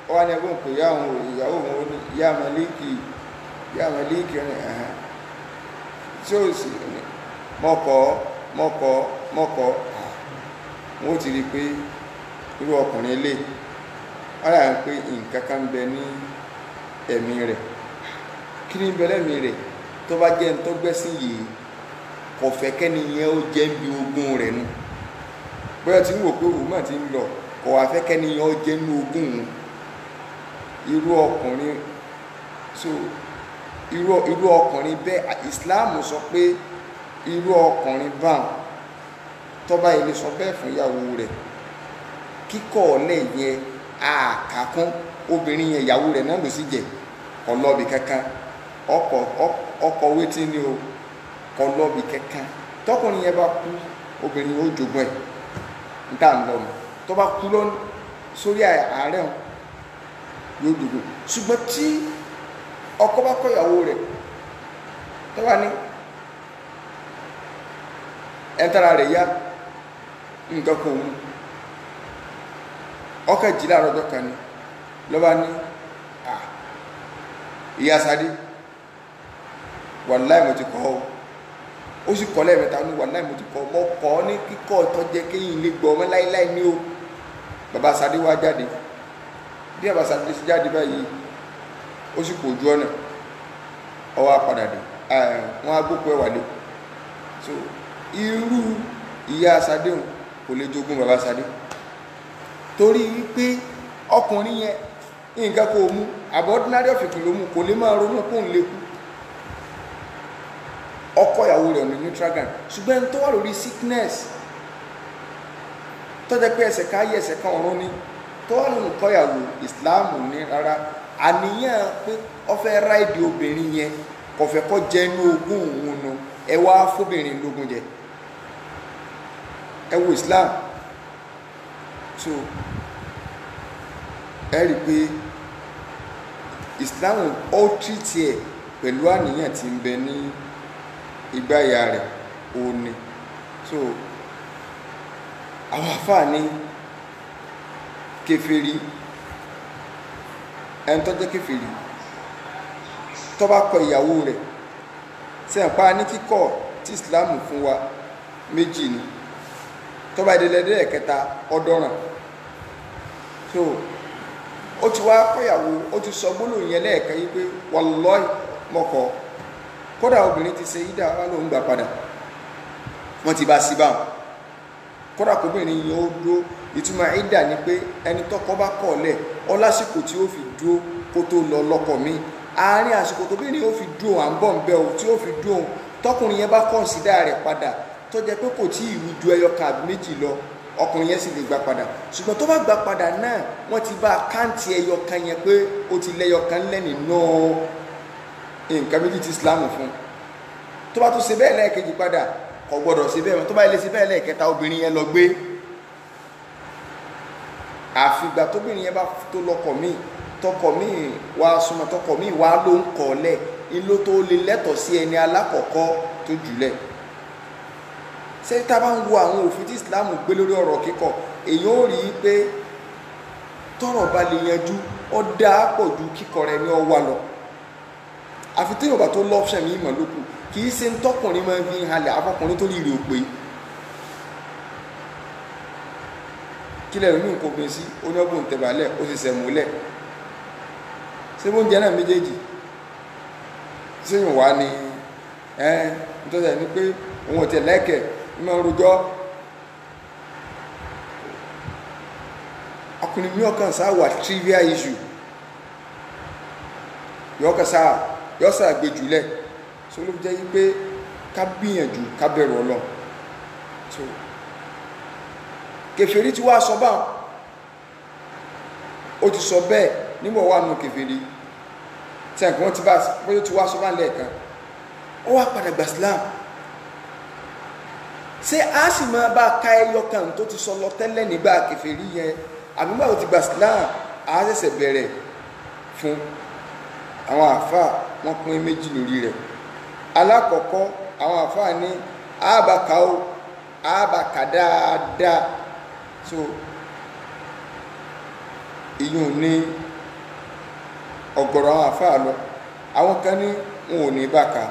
ó wá ní ẹgbẹ́ òpè ìyàwó òun ní ìyá àmàlíkì rìn ẹ̀hán tí ó sì mọ́kọ̀ wọ́n ti rí pé irú ọkùnrin ilé wọ́n yà ń pé nǹkan kan ń bẹ ní ẹ̀mí rẹ̀ kí ni ń bẹ lẹ́mí rẹ̀ tó bá jẹ́ tó gbẹ́sìn yìí kò fẹ́ kẹ́ni yẹn ó jẹ́ ń bi ogún rẹ̀ nu bóyá tí ń wò pé òun máa ti ń lọ kò wá fẹ́ kẹ́ni yẹn ó jẹ́ nú ogún òun irú ọkùnrin so irú ọkùnrin bẹ́ẹ̀ Islam sọ pé irú ọkùnrin báwọn tó bá ilé sọ bẹ́ẹ̀ fún ìyàwó rẹ̀ kíkọ̀ ọ̀lẹ́ yẹn àkàkún obìnrin yẹn ìyàwó rẹ̀ náà ló sì jẹ́ ọlọ́ọ̀bì kankan ọkọ̀ wétí ni o ọlọ́ọ̀bì kankan tọkùnrin yẹn bá kú obìnrin yóò jogún ẹ̀ níta ń lọ nù tó bá kú lọ sórí àárẹ̀ wọn yóò jogún ṣùgbọ́n tí ọkọ bá kọ ìyàwó rẹ̀ tó bá ní ẹ̀ńtara rẹ̀ yá nǹkan kan òun ọkọ̀ ìjìlá àrọ́jọ́ kan ni lọ́ba ní ìyá Sadé wàláì mo ti kọ́ ọ ó sì kọ́ lẹ́ẹ̀mẹ́ta ní wàláì mo ti kọ́ mọ́ kọ́ ní kíkọ́ tó jẹ́ kéyìn lè gbọ́ ọmọ láíláí ní o bàbá Sadé wá jáde bí bàbá Sadé sí jáde báyìí ó sì kò ojú ọ̀nà ọwọ́ apàdà dé wọ́n á gbókò ẹ̀wà lé so irú ìyá Sadé kò lè jogún bàbá Sadé torí wípé ọkùnrin yẹn nǹkan kò mú àbọ̀ ordinary ọ̀fìkì ló mú kò lè máa ronú kó ń lè kú ọkọ ìyàwó rẹ̀ ní neutral ground ṣùgbọ́n ẹni tó wà lórí sickness tó jẹ́ pé ẹsẹ̀ káyé ẹsẹ̀ kan ọ̀run ni tó wà lórí nǹkan ìyàwó Islam ní rárá àníyàn pé ó fẹ́ ráìdì obìnrin yẹn kò fẹ́ kó jẹ́ inú ogún òun nu ẹ wá fóbìnrin lógún jẹ ẹ wo Islam so ẹ rí i pé Islam ó tìrìtì ẹ pẹ̀lú àníyàn tí ń bẹ ní ìgbáyà rẹ̀ òní so àwọn àfáà ní kèfèrí ẹni tó jẹ́ kèfèrí tó bá kọ ìyàwó rẹ̀ sẹ́ǹpá ní kíkọ̀ tí Islam fún wa méjì ni tó bá ìdílé ẹ̀kẹta ọdọ́ràn so ó ti wá kọ̀yàwó ó ti sọ gbólóhùn yẹn lẹ́ẹ̀kan yìí pé wallahi mọ̀kọ́ kódà obìnrin ti ṣe ìdá wa lóun gbà padà wọ́n ti bá sí báwọn kódà kóbìnrin yẹn ó dúró ìtumọ̀ ìdá ni pé ẹni tọ́kọ bá kọ̀ lẹ̀ ọ lásìkò tí ó fi dúró kó tó lọ lọ́kọ mi àárín àsìkò tóbìnrin ó fi dúró à ń bọ̀ ń bẹ́ o tí ó fi dúró tọkùnrin yẹn bá kọ̀ǹsídà rẹ̀ padà tó jẹ́ pé kò tí ì rú ju ẹyọ kan àbí méjì lọ ọkùnrin yẹn sì lè gbà padà ṣùgbọ́n tó bá gbà padà náà wọ́n ti bá káǹtì ẹyọ kan yẹn pé ó ti lẹ́yọ kan lẹ́nìí náà nǹkan méjì tí Islam fún tó bá tún ṣe bẹ́ẹ̀ lẹ́ẹ̀kejì padà kò gbọ́dọ̀ ṣe bẹ́ẹ̀ tó bá ilé ṣe bẹ́ẹ̀ lẹ́ẹ̀kẹta obìnrin yẹn lọ gbé àfìgbà tóbìnrin yẹn bá tó lọ́kọ míì tọkọ míì wá súnmọ́ tọkọ míì wá ló ń kọ̀ lẹ̀ ilé tó lè lẹ́tọ̀ọ́ sí ẹni alákọ̀ọ́kọ́ tó jùlẹ̀ ṣé tá a bá ń wo àwọn òfin tí Islam gbé lórí ọ̀rọ̀ kíkọ̀ èèyàn ò rí i pé tọ́rọ̀ bá lè yanjú ó dáa pọ̀ ju kíkọ̀ rẹ̀ ní ọwọ́ lọ àfi tí yorùbá tó lọ́ọ̀ṣẹ̀ mi mọ̀ lókù kì í ṣe ń tọkùnrin máa fi halẹ̀ afọkùnrin tó rí rí o pé kí lẹ́nu ní nǹkan obìnrin sí oníọ́gbọ̀n tẹ̀bálẹ̀ ó sì sẹ̀múlẹ̀ ṣé bó ń jẹ́ náà méjèèjì síyùn wá ní nítorí ẹni pé òun ò tẹ̀ lẹ́kẹ̀ ní máa ń rojọ́ ọkùnrin mi ọkàn sáà wà trivial issue yọkàn sáà yọ sáà gbé jùlẹ̀ so ló jẹ́ pé ká gbìyànjú ká bẹ̀rù Ọlọ́run so kèfèrí tí wá sọ báwọn ó ti sọ bẹ́ẹ̀ nígbà wà nù kèfèrí tí ẹ̀kọ́ wọn ti bá bóyá tí wá sọ báwọn lẹ́ẹ̀kan ó wá padà gbà Islam ṣé a sì máa bá ká ẹyọ kan tó ti sọ lọ tẹ́lẹ̀ nígbà kèfèrí yẹn àbúgbà ó ti gbà Islam a ṣẹ̀ṣẹ̀ bẹ̀rẹ̀ fún àwọn àfáà wọn pín méjì lórí rẹ̀ alákọ̀ọ́kọ́ àwọn àfáà ní àbàkà ó àbàkà dáadáa so ìyún ní ọ̀gọ̀rọ̀ àwọn àfáà lọ àwọn kan ní wọn ò ní bàkà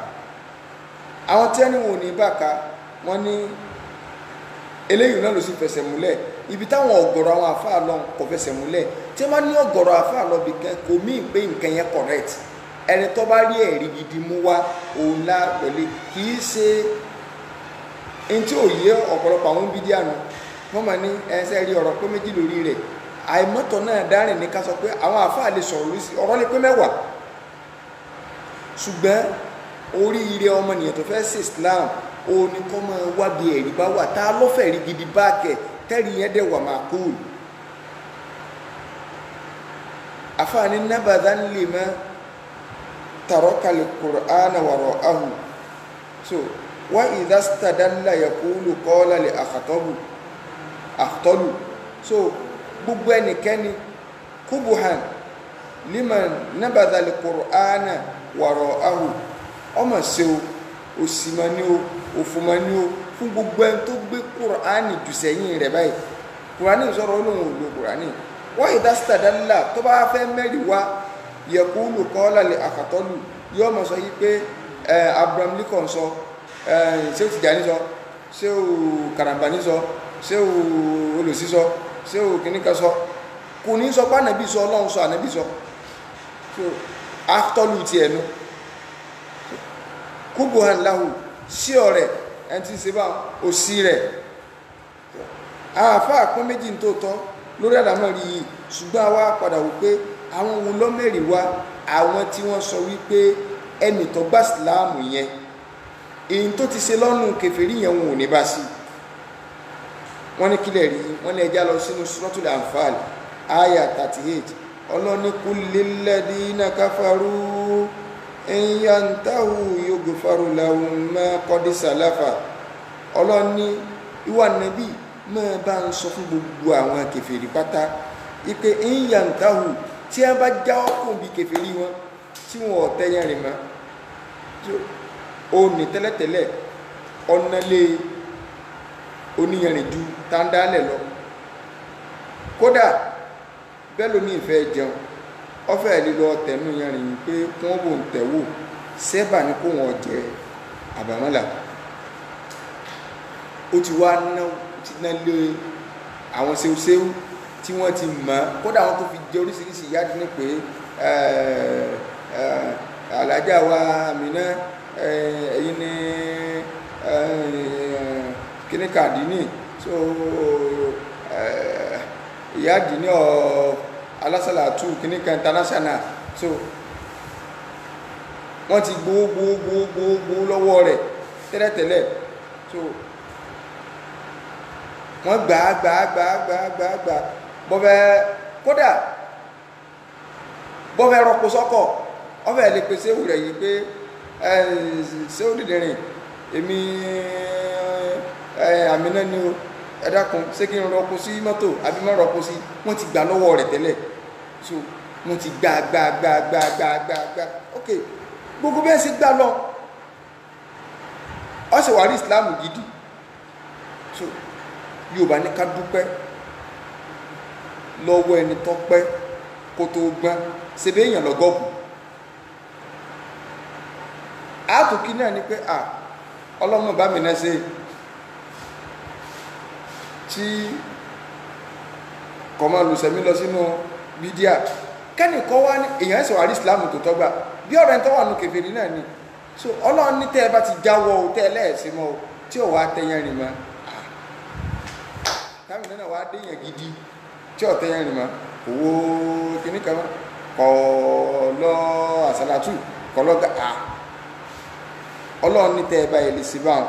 àwọn tí ẹni wọn ò ní bàkà wọn ní eléyìí náà ló sì fẹsẹ̀ múlẹ̀ ibi táwọn ọ̀gọ̀rọ̀ àwọn àfáà lọ kò fẹsẹ̀ múlẹ̀ tí wọ́n bá ní ọ̀gọ̀rọ̀ àfáà lọ bìkan kò mí pé nǹkan yẹn correct ẹni tó bá rí ẹ̀rí gidi mú wá òun lá pẹ̀lú kì í ṣe ẹni tí ò yé ọ̀pọ̀lọpọ̀ àwọn bídíà nù wọ́n máa ní ẹsẹ̀ rí ọ̀rọ̀ pé méjì lórí rẹ̀ àìmọ́tọ̀ náà dárìn ní ká sọ pé àwọn àfáà lè sọ̀rọ̀ lórí ọ̀rọ̀ lè pé mẹ́wàá ṣùgbọ́n oríire ọmọnìyàn tó fẹ́ sí Islam òun ni kọ́ máa wábi ẹ̀rí bá wà tá a lọ́fẹ̀ẹ́ rí gidi bá kẹ̀ tẹ́rì yẹn dẹ̀ wà máa kúrò àfáà ní nabadan lima taraka al-Qur'ana wara'ahu so wa idha istadalla yaqulu qala li akhtalu so gbogbo ẹnikẹ́ni kubuhan liman nabadha al-Qur'ana wara'ahu ọmọ ṣe o òsìmọ́ni o òfòmọ́ni o fún gbogbo ẹni tó gbé Qur'ani jù sẹ́yìn rẹ̀ báyìí Qur'ani sọ̀rọ̀ olóhùn òlò Qur'ani wa idha istadalla tó bá fẹ́ mẹ́rin wá yaqulu qala li akhtalu yóò mọ̀ sọ yí pé Abraham Lincoln sọ ṣé o Tijani sọ ṣé o Karambani sọ ṣé o olùsí sọ ṣé o kìnnìkan sọ kò ní sọ pé ànábì sọ Ọlọ́run sọ ànábì sọ so akhtalu tiẹ̀ nu kubuhan lahu sí ọ̀rẹ́ ẹni tí ń ṣe bá òsì rẹ̀ àáfàá pín méjì tó tọ́ lórí àdámọ́ rí yìí ṣùgbọ́n àwa padà wò pé àwọn ohun lọ́mẹ́rì wá àwọn tí wọ́n sọ wípé ẹnì tó gbà síláàmù yẹn èyí tó ti ṣe lọ́nù kèfèrí yẹn wọn ò ní bá sí wọ́n ní kílẹ̀ rí wọ́n ní ẹja lọ sínú Suratul Anfal aya 38 ọlọ́ni kullil ladina kafaru in yantahu yughfaru lahum ma qad salafa ọlọ́ni ìwà nàbí máa bá ń sọ fún gbogbo àwọn kèfèrí pátá ipe in yantahu tí a bá já ọkùn bí kèfèrí wọn tí wọn ọ̀tẹ́ yẹn rìn mọ́ ó ní tẹ́lẹ̀tẹ́lẹ̀ ọ̀nàlé oníyanrìn ju tàndálẹ̀ lọ kódà bẹ́ẹ̀ ló ní ìfẹ́ jẹun ọfẹ́ lílọ tẹ̀nú yanrìn pé wọ́n bò ń tẹ̀wò sẹ́bà ní kó wọn jẹ àbàmọ́là ó ti wá ná lé àwọn ṣeúṣeú tí wọ́n ti mọ̀ kódà wọ́n tó fi jẹ oríṣiríṣi ìyáàdí ní pé alájà wa Àmínà ẹ̀yin ní kíní kàdínì so ìyáàdí ní alásàlátù kíní kan international so wọ́n ti gbogbo lọ́wọ́ rẹ̀ tẹ́lẹ̀tẹ́lẹ̀ so wọ́n gbà bọ́fẹ́ kódà bọ́fẹ́ rọpò sọ́kọ̀ ọfẹ́ lè pèsè ewu rẹ̀ yìí pé ṣé ó dìde rìn èmi Àmínà ni o ẹ dákun ṣé kí n rọpò sí mọ́tò àbí má rọpò sí wọ́n ti gbà lọ́wọ́ rẹ̀ tẹ́lẹ̀ so wọ́n ti gbà ok gbogbo bẹ́ẹ̀ sì gbà lọ ọ sì wà rí ìsìláàmù gidi so Yorùbá ní ká dúpẹ́ lọ́wọ́ ẹni tó pẹ́ kó tó gbọ́n ṣebí èèyàn lọ́gọ́bù àtòkí náà ni pé ọlọ́mọ bá mi náà ṣe tí kọmọ lùsẹ̀mí lọ sínú bídíà kẹ́nìkan wá ní èèyàn ẹ̀sẹ̀ wà rí Islam tó tọ́gbà bí ọ̀rẹ́ ń tọ́wà nù kèfèrí náà ni so ọlọ́run ní tẹ́ ẹ bá ti jáwọ́ o tẹ́ ẹ lẹ́ẹ̀sí mọ́ o tí ò wá tẹ́yẹn rìn mọ́ táwọn náà wá déyàn gidi tí ò tẹ́yẹn rìn mọ́ owó kìíní kan kọ̀ lọ àsàlátù kọ̀ lọ gà ọlọ́run ní tẹ́ ẹ bá yẹ lè sí báwọn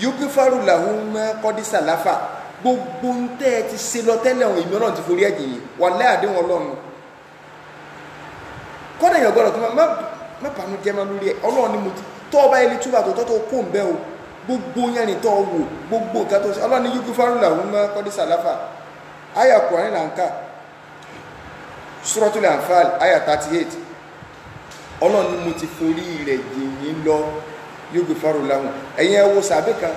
yókè fárú làwọn mẹ́kọ́dí sàláfà gbogbo ń tẹ́ ẹ ti ṣe lọ tẹ́lẹ̀ wọn ìmọ̀ náà ti forí ẹ̀jẹ̀ yìí wà láì àdéhùn ọlọ́run kọ́dà èèyàn gbọ́dọ̀ tó má bàánú jẹ́ máa lórí ẹ̀ ọlọ́run ni mo ti tọ́ ọba ilé túbà tó tọ́ tó kó ń bẹ́ o gbogbo yẹn ni tọ́ wò gbogbo nǹkan tó ṣe ọlọ́run ní yókè fárú làwọn mẹ́kọ́dí sàláfà àyà Kùránì là ń kà Suratul Anfal àyà 38 ọlọ́run ni mo ti forí rẹ̀ jìyìn lọ yóò fáró láwọn ẹ̀yìn ẹwọ sàbẹ̀ kan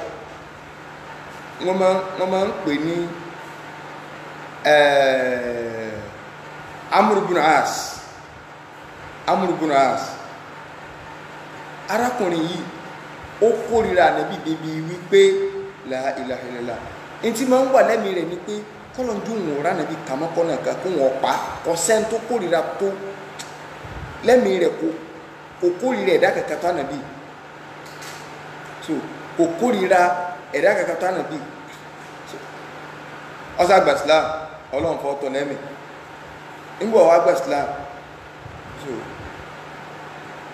wọ́n máa ń pè ní Amr ibn As arákùnrin yìí ó kórìíra Ànábì débi wípé la ilaha illallah ní tí máa ń wà lẹ́mìí rẹ̀ ni pé kọ́lọ́njú wọn rà Ànábì kàmọ́kọ́nà kan kó wọn pa ọ̀sẹ́ni tó kórìíra tó lẹ́mìí rẹ̀ kò kórìíra ẹ̀dá kankan tó Ànábì so kò kórìíra ẹ̀dá kankan tó Ànábì ọ̀sá àgbà Islam ọlọ́run fọ́ tọ̀ lẹ́mìí nígbà wà àgbà Islam so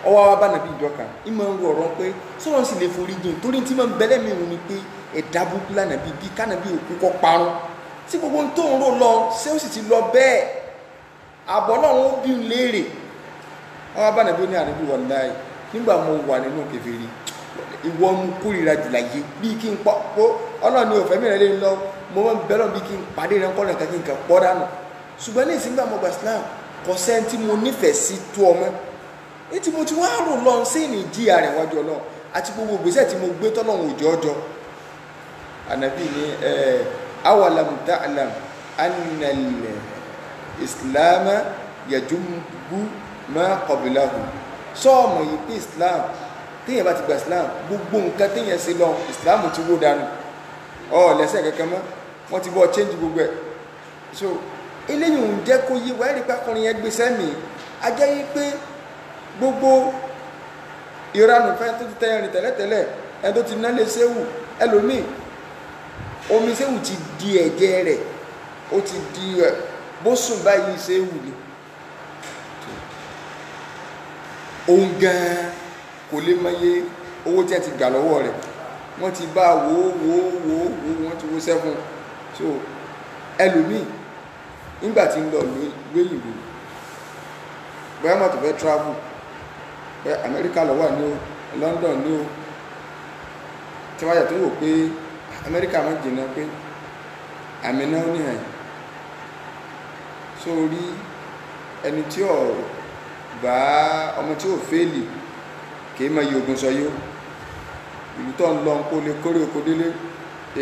ọwọ́ wa bá Ànábì ìjọ kan ìmọ̀ ń rú ọ̀rọ̀ pé sọ́wọ́n sì lè forí jìn torí tí máa ń bẹ́lẹ̀ mi rún ni pé ẹ̀dá burúkú l'Ànábì bí k'Ànábì òkú kọ́ parun tí gbogbo ń tó ń rò lọ ṣé ó sì ti lọ bẹ́ẹ̀ àbọ̀ náà wọ́n bí ń léèrè ọwọ́ bá Ànábì ní Ànábì wallahi nígbà mo wà nínú kèfèrí ìwọ mú kórìíra jùlá yé bí kí n pọ́ ọlọ́run ní òfẹ́ mìíràn lè lọ mo máa ń bẹ́lọ̀ bí kí n pàdé rẹ̀ kọ́nà kan kí n kà pọ́ dànù ṣùgbọ́n ní ìsìngbà mo gba Islam kò sẹ́ni tí mo nífẹ̀ẹ́ sí tó ọmọ ní tí mo ti wá rò lọ sí ní jíà rẹ̀ wájú ọlọ́run àti gbogbo ìgbésẹ̀ tí mo gbé tọ́lọ́run òjò ọjọ́ Ànábì ní awalam ta'lam anna al-Islam yajubbu ma qablahu sọ́ọ̀mù yìí pé Islam téèyàn bá ti gba Islam gbogbo nǹkan téèyàn ṣe lọ Islam ti wó dànù lẹ́sẹ̀ kankan mọ́ wọ́n ti bọ́ change gbogbo ẹ̀ so eléyìí ń jẹ́ kó yí wáyé nípa ọkùnrin yẹn gbé sẹ́mi ajẹ́ yí pé gbogbo ìranù fẹ́ tó ti tẹ́yìn rìn tẹ́lẹ̀tẹ́lẹ̀ ẹni tó ti ná lé séwù ẹlòmíì omi séwù ti di ẹ̀jẹ̀ rẹ̀ ó ti di bó sùn báyìí séwù ni òun gan-an kò lè mọye owó tí a ti gbà lọ́wọ́ rẹ̀ wọ́n ti bá wo wọ́n ti wo sẹ́fún so ẹlòmíì nígbà tí ń lọ lóyìnbó bóyá mọ́tò fẹ́ travel bóyá Amẹ́ríkà ló wà ní o London ní o tí wọ́n yà tó wò pé Amẹ́ríkà máa jìnnà pé àmì náà ní ẹ̀ sórí ẹni tí ò bá ọmọ tí ò fẹ́ẹ̀lì kìí máa yí ogun sọ yó ìlú tó ń lọ kó lè kórè oko délé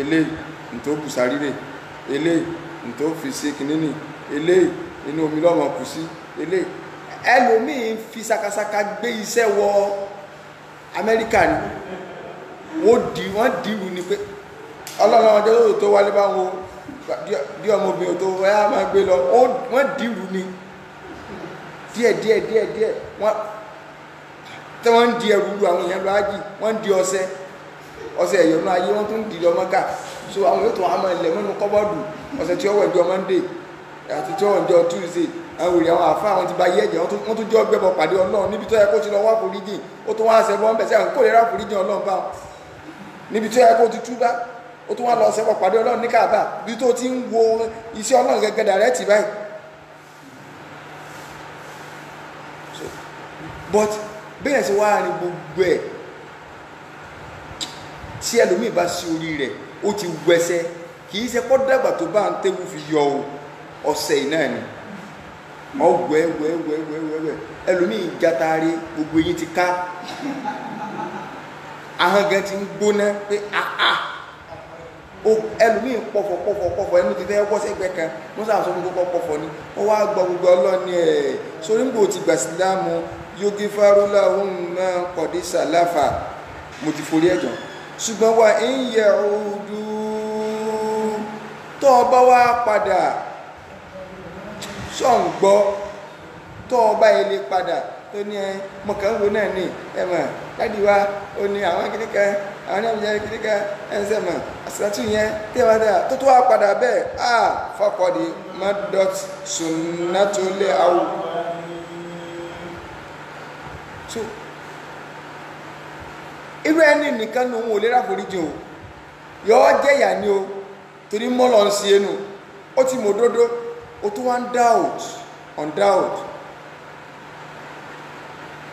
eléyìí tó bùsárí rẹ̀ eléyìí tó fi sí kìnnìní eléyìí inú omi lọ́mọ kù sí eléyìí ẹlòmíín fi sakasaka gbé iṣẹ́ wọ Amẹ́ríkà ni wọ́n dìrù ni pé ọlọ́run ọjọ́ tó wálé bá wọn bí ọmọbìnrin tó wáyà máa gbé lọ wọ́n dìrù ni díẹ̀ wọ́n tí wọ́n ń di ẹrù lu àwọn èèyàn lọ ájì wọ́n ń di ọṣẹ ẹ̀yọ̀nú ayé wọ́n tún ń di ọmọkà so àwọn yóò tún àmọ́ ilẹ̀ mọ́nú kọ́bọ́ọ̀dù ọ̀sẹ̀ tí ó wẹ̀ jọ Monday àti tí ó wẹ̀ jọ Tuesday àwọn òrì àwọn àfá àwọn ti bá yẹ́jẹ̀ wọ́n tún jọ gbẹ́bọ̀ pàdé Ọlọ́run níbi tó yẹ kó ti lọ wá foríjìn ó tún wá ṣẹbọ ń bẹ̀ sí àwọn kò lè rá foríjìn Ọlọ́run bá níbi tó yẹ kó ti túbá ó tún wá lọ ṣẹbọ pàdé Ọlọ́run ní Káàbà bí tó ti ń wo iṣẹ́ Ọlọ́run gẹ́gẹ́ dàrẹ́tì báyìí but bẹ́ẹ̀ sí wá ní gbogbo ẹ̀ tí ẹlòmíì bá sí orí rẹ̀ ó ti wẹsẹ̀ kìí ṣe pọ́ dàgbà tó bá ń tẹ́wù fi yọ ọ̀sẹ̀ náà ni wẹ́wẹ́wẹ́wẹ́wẹ́ ẹlòmíì játari gbogbo eyín ti ká ahọ́n gan ti ń gbóná pé ẹlòmíì pọ̀fọ̀ ẹnu ti fẹ́ wọ́sẹ̀ gbẹ kan wọ́n sàásọ fún gbogbo pọ̀fọ̀ ni wọ́n wá gbọ́ gbogbo ọlọ́ni ẹ̀ sórí gbò ti gbà sílámù yughfaru lahum ma qad salafa mo ti forí ẹ̀jọ̀ ṣùgbọ́n wa in ya'udu tó bá wá padà ṣọ̀ǹgbọ́ tó bá ilé padà tó ní ẹ mọ̀kànwó náà ní ẹ̀mọ̀ láti wá ó ní àwọn kìnnìkan àwọn náà jẹ́ kìnnìkan ẹ̀ńsẹ̀mọ̀ àṣìláṣí yẹn tí ẹ bá dà tó tó wá padà bẹ́ẹ̀ faqadi maddat sunnatul awwal. So irú ẹni nìkan ní òun ò lè ráforíjì o yọ jẹ́yà ni o torí mọ́lọ̀ ń sí ẹnu ó ti mọ̀ òdodo ó tún wá ń doubt.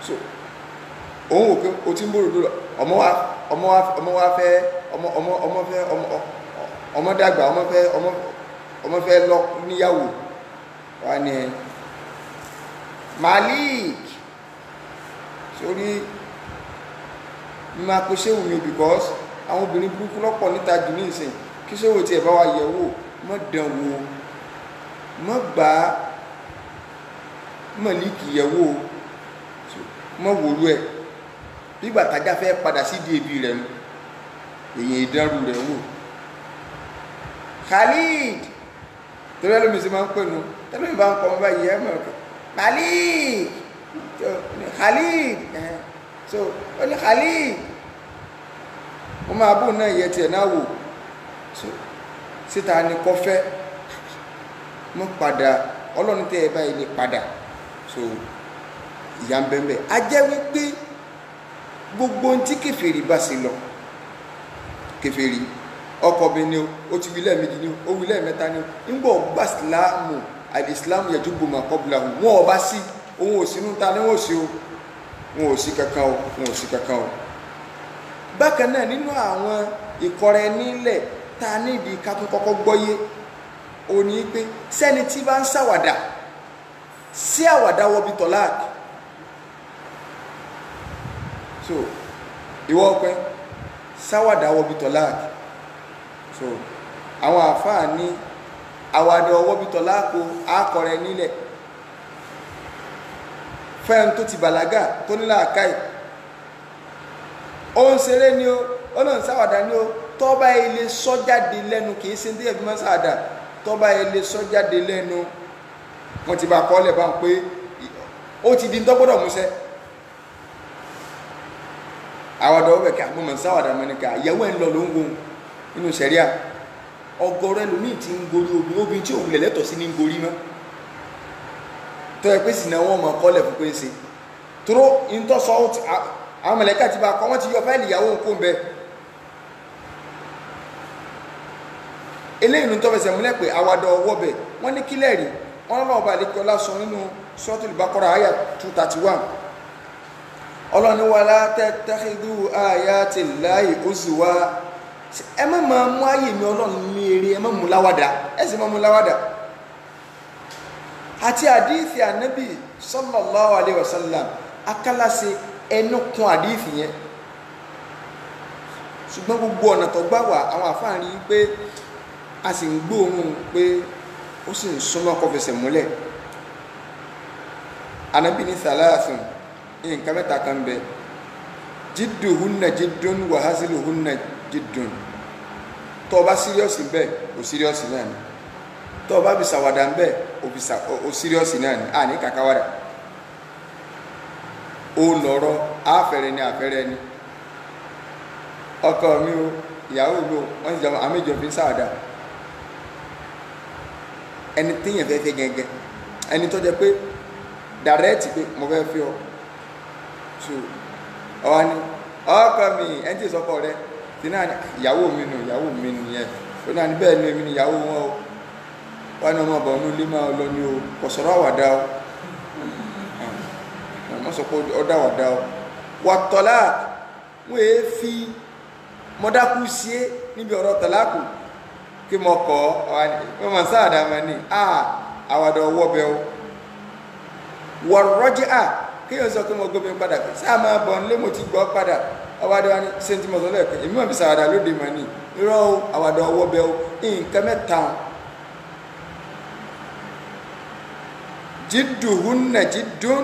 So òun wò pé o ti ń bó òdodo ọmọ dàgbà ọmọ fẹ́ lọ níyàwó wà ní Malik sórí máa kó ṣéwù mi because àwọn obìnrin burúkú lọ́pọ̀ níta jù ní ìsìn kí ṣéwù tí ẹ̀ bá wa yẹ̀ wò mọ́ dán wò mọ́ gbà á Málíkì yẹ̀ wò mọ́ wòlú ẹ̀ bí gbàtàjà fẹ́ padà sí di ebi rẹ̀ mu èyàn ìdánrù rẹ̀ wò Khalid torí ẹlòmí sí máa ń pè nù tẹ́lẹ̀ bá ń kọ́ ọmọ báyìí ẹ̀ mọ̀ Malik Khalid so ó ní Khalid wọ́n máa bóun náà yẹ tiẹ̀ náà wò so síta ni kọfẹ́ mọ́ padà ọlọ́run tẹ́ ẹ báyìí lè padà so ìyá ń bẹ́ẹ̀ bẹ́ẹ̀ a jẹ́ wípé gbogbo ohun tí kèfèrí bá ṣe lọ kèfèrí ọkọ̀ mi ni ó ti wí lẹ́ẹ̀mejì ni ó wí lẹ́ẹ̀mẹ́ta ni ń bọ̀ gbà síláàmù àìsíláàmù yẹjú gbòmù àkọ́bùlà wọn ọba sí òun ò sínú ta ni wọn ò sí o wọn ò sí kankan o bákan náà nínú àwọn ìkọrẹ nílẹ̀ tá a nídìí ká tún kọ́kọ́ gbọ́yé ó ní pé sẹ́ni tí bá ń ṣàwàdà sí àwàdà wọbi tọ́láàkì so ìwọ ọpẹ ṣàwàdà wọbi tọ́láàkì so àwọn àfáà ní àwàdà wọbi tọ́láàkì àkọrẹ nílẹ̀ fẹ́ẹ̀n tó ti bàlágà tó nílà àkáì ó ń ṣeré ní ó náà ń ṣàwàdà ní ó tọ́ba ilé sọ́jáde lẹ́nu kìí ṣe ní ẹ̀fí máa ṣàdà tọ́ba ilé sọ́jáde lẹ́nu wọ́n ti bá kọ́lẹ̀ bá ń pé ó ti di ń tọ́gbọ́dọ̀ múṣẹ́ àwàdà ọbẹ̀ kí àgbọ̀mọ̀ ṣàwàdà mẹ́nìkà ìyàwó ẹ̀ ń lọ ló ń gbóhùn nínú ṣẹ̀ríà ọgọ́rọ̀ ẹlòmíì ti ń gorí obìnrin tí òun lẹ̀ lẹ́tọ̀ọ́ sí ní ń gorí mọ́ tọ́ ẹ pé sì náà wọ́n mọ̀ kọ́lẹ̀ fún pé ń ṣe tóró ìtọ́sọ́ àwọn mẹ̀lẹ́kà ti bá kọ́ wọ́n ti yọ fáìlì ìyàwó nǹkó ń bẹ eléyìí tó fẹsẹ̀ múlẹ̀ pé àwàdà ọwọ́ bẹ̀ wọ́n ní kílẹ̀ rí wọ́n lọ́wọ́ bá lékè ọlá sọ nínú Suratul Baqara àyà 231 ọlọ́ni wala tattakhidhu ayati llahi huzwa ẹ má máa mú ayé mi ọlọ́run ní eré ẹ má mú láwàdà ẹ sì má mú láwàdà àti àdíìsì ànábì sallallahu alaihi wasallam akálàṣe ẹnu kún àdíìsì yẹn ṣùgbọ́n gbogbo ọ̀nà tó gbà wá àwọn àfáà rí pé a sì ń gbóòórùn pé ó sì ń súnmọ́ kó fẹsẹ̀ múlẹ̀ ànábì ní sàlásùn nǹkan mẹ́ta kan bẹ jidduhunna jiddun wa haziluhunna jiddun tó o bá síríọ̀sì bẹ́ẹ̀ o síríọ̀sì náà ni tó o bá fi ṣàwàdà bẹ́ẹ̀ o síríọ̀sì náà ni àní kàkàwàdà ó lọ́rọ̀ àfẹ́rẹ́ ni àfẹ́rẹ́ ni ọkọ mi o ìyàwó mi o wọ́n ti jọ àmìjọ fi ń ṣàwàdà ẹni téèyàn fẹ́ fẹ́ gẹ́gẹ́ ẹni tó jẹ pé dàrẹ́ẹ̀tì pé mo fẹ́ fi ọ so ọwọ́ ni ọkọ mi ẹni tí ìsọkọ rẹ ti náà ìyàwó mi nìyẹn ó náà ní bẹ́ẹ̀ ni èmi ni ìyàwó wọn o wọ́n ní ọmọ ọba ọ̀nà ilé máa lọ ní o kò sọ̀rọ̀ àwàdà o wọ́n sọ pé ọdá àwàdà o wàtọ́lá wọ́n èé fi mọ́dákú sí é níbi ọ̀rọ̀ tọ́láàkù kí mo kọ́ wọ́n mọ̀ sáàdà mọ́ ní àwàdà ọwọ́ bẹ́ o wọ̀rọ̀jì kí yóò sọ pé mo gómìn padà sáà máa bọ̀ nílé mo ti gbọ́ padà àwàdà wa ní sẹ́ńtì mọ̀sọ́lẹ̀ èmi mọ̀ fi sàwàdà lóde mọ̀ ní irọ́ àwàdà ọwọ́ bẹ́ o nǹkan mẹ́ta jidduhunna jiddun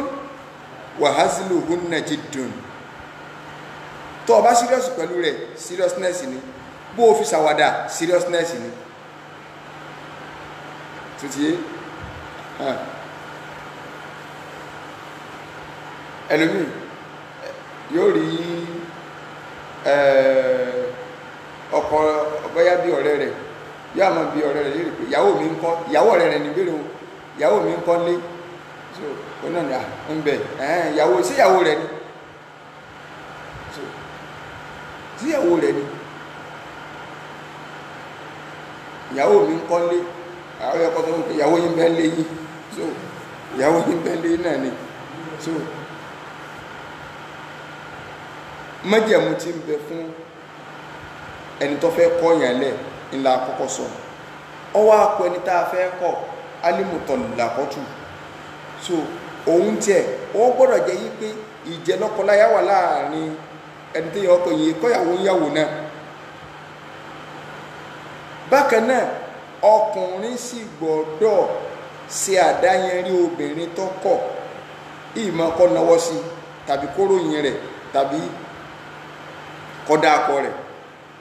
wa hazluhunna jiddun tó bá serious pẹ̀lú rẹ̀ seriousness ni bó fi ṣàwàdà seriousness ni tó ti yé ẹlòmíì yóò rí ọkọ bóyá bí ọ̀rẹ́ rẹ̀ yóò máa bí ọ̀rẹ́ rẹ̀ yóò rí pé ìyàwó mi ń kọ́ ìyàwó ọ̀rẹ́ rẹ̀ ní ìbéèrè wọn ìyàwó mi ń kọ́ lé so ó náà ní à ń bẹ̀ ìyàwó sí ìyàwó rẹ̀ ni so sí ìyàwó rẹ̀ ni ìyàwó mi ń kọ́ lé àwọn ẹ̀kọ́ tó ń pè ìyàwó yín bẹ́ẹ̀ lé yín so ìyàwó yín bẹ́ẹ̀ lé náà ni so májẹ̀mú tí ń bẹ fún ẹni tó fẹ́ kọ́ yàn lẹ̀ ńlá àkọ́kọ́ sọ ọwọ́ àpò ẹni tá a fẹ́ kọ́ alimutọ̀ làkọ́tù so òun tiẹ̀ wọ́n gbọ́dọ̀ jẹ́ yí pé ìjẹ́ lọ́kọláya wà láàrin ẹni tó yẹ ọkọ yìí kọ́yàwó yàwó náà bákan náà ọkùnrin sì gbọ́dọ̀ ṣe àdáyẹnrí obìnrin tó kọ̀ ìmọ̀ kọ́ náwó sí tàbí kóròyìn rẹ̀ tàbí kọ́dá akọ rẹ̀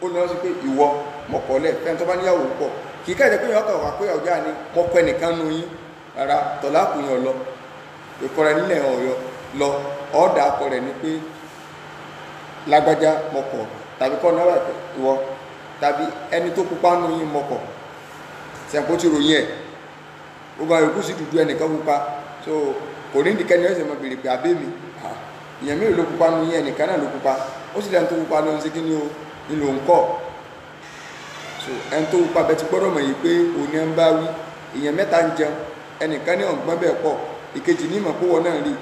ó ní wọ́n sí pé ìwọ mọ̀kọ́lẹ̀ fẹ́ni tó bá níyàwó pọ̀ kì í káyọ̀ pé yàn kàn wá pé ọ̀gá ni mọ̀kọ́ ẹnìkan nu yín rárá tọ̀lá kù yàn lọ ìkọrẹ nílẹ̀ ọ̀yọ́ lọ ọ̀ọ́dà akọ rẹ̀ ni pé lágbájá mọ̀kọ́ tàbí kọ́ náwó ìwọ tàbí ẹni tó pupa nu yín mọ̀kọ́ sẹ̀kó ti ròyìn ẹ̀ gbogbo àyòkú sí dúdú ẹnìkan pupa so kò ní ìdíkẹ́ ni ẹ̀sẹ̀ mọ̀ bèrè pé abé mi ìyẹn mélòó ló pupa nu yín ẹnìkan náà ló pupa ó sì lẹ́nu tó pupa ló ń ṣe kí ni o nílò ń kọ́ so ẹni tó pupa bẹ ti gbọ́dọ̀ mọ̀ yìí pé òní ẹ̀ ń bá wí ìyẹn mẹ́ta ń jẹun ẹnìkan ní ọ̀gbọ́n bẹ́ẹ̀ pọ̀ ìkejì ní ìmọ̀ pówọ́ náà rí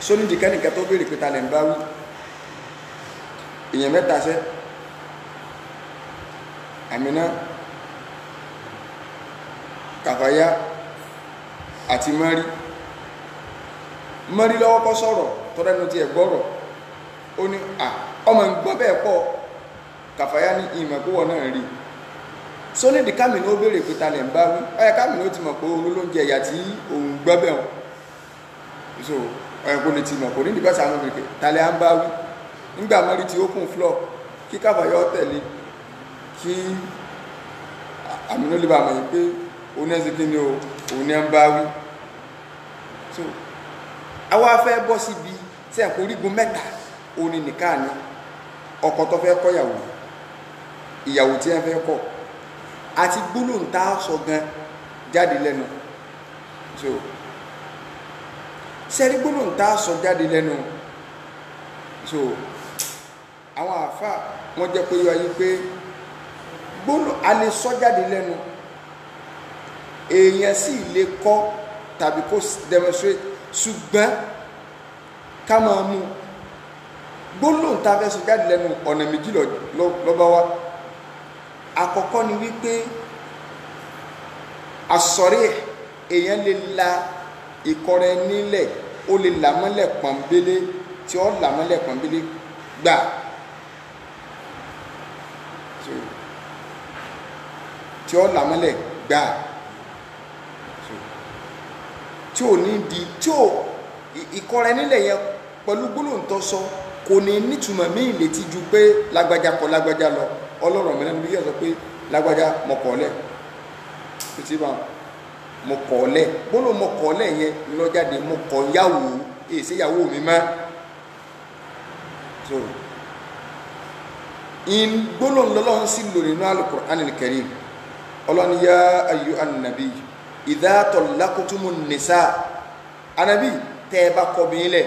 sóní ìdíkẹ́ nìkan tó béèrè pé ta lẹ̀ ń bá wí ìyẹn mẹ́ta sẹ́ Àmínà Kàfáyá àti mọ́rí lọ́wọ́ kọ́ sọ̀rọ̀ tọ́rẹ́nu ti ẹ̀ gbọ́rọ̀ ó ní ọmọ ìgbọ́ bẹ́ẹ̀ pọ̀ Kàfáyá ní ìmọ̀ pówọ́ náà rí sóní ìdí Kámínà ó béèrè pé ta lẹ̀ ń bá wí ọyẹ Kámínà ó ti mọ̀ pé òun ló ń jẹ ìyà tí òun gbọ́ bẹ̀ wọn so ọyẹ kó lè ti mọ̀ kò ní ìdí bẹ́sẹ̀ àwọn obìnrin ta lẹ̀ ń bá wí nígbà mọ́rí ti open floor kí Kàfáyá ó tẹ̀lé kí Àmínà lè bá mọ̀ yìí pé òun ẹ̀ sì kí ni o òun ẹ̀ ń bá wí so àwa fẹ́ bọ́ síbi tí ẹ̀kọ́ orígun mẹ́ta òun ni nìkan ni ọkọ tó fẹ́ kọ́ ìyàwó tí ẹ fẹ́ kọ́ àti gbólóhùn tá a sọ gan jáde lẹ́nu so sẹ́rí gbólóhùn tá a sọ jáde lẹ́nu so àwọn àáfà wọ́n jẹ́ pé yọ ayé pé gbólóhùn a lè sọ jáde lẹ́nu èèyàn sì lè kọ́ tàbí kó demonstrate ṣùgbọ́n ká máa mú gbólóhùn tá a fẹ́ sọ jáde lẹ́nu ọ̀nà méjì lọ́ba wa àkọ́kọ́ ni wípé àsọ̀rí èèyàn lè la ìkọrẹ nílẹ̀ ó lè làmọ́lẹ̀ pọ̀nbélé tí ó làmọ́lẹ̀ pọ̀nbélé gbà tí ó làmọ́lẹ̀ gbà tí ò ní di tí ò ìkọrẹ nílẹ̀ yẹn pẹ̀lú gbólóhùn tó sọ kò ní nítumọ̀ míì létí ju pé lágbájá kọ lágbájá lọ ọlọ́rọ̀ mi lẹ́nu bí yẹ sọ pé lágbájá mọ̀kọ́lẹ̀ títí bá mọ̀kọ́lẹ̀ gbólóhùn mọ̀kọ́lẹ̀ yẹn lọ́jáde mọ̀kọ́ yàwó èsì yàwó mi má so in gbólóhùn lọ́lọ́run sí lò nínú Al-Qur'anil Karim ọlọ́ni yá ayyuhan nabiy idha tallaqtumun nisa anabi tẹ́ bá kọ̀ bí lẹ̀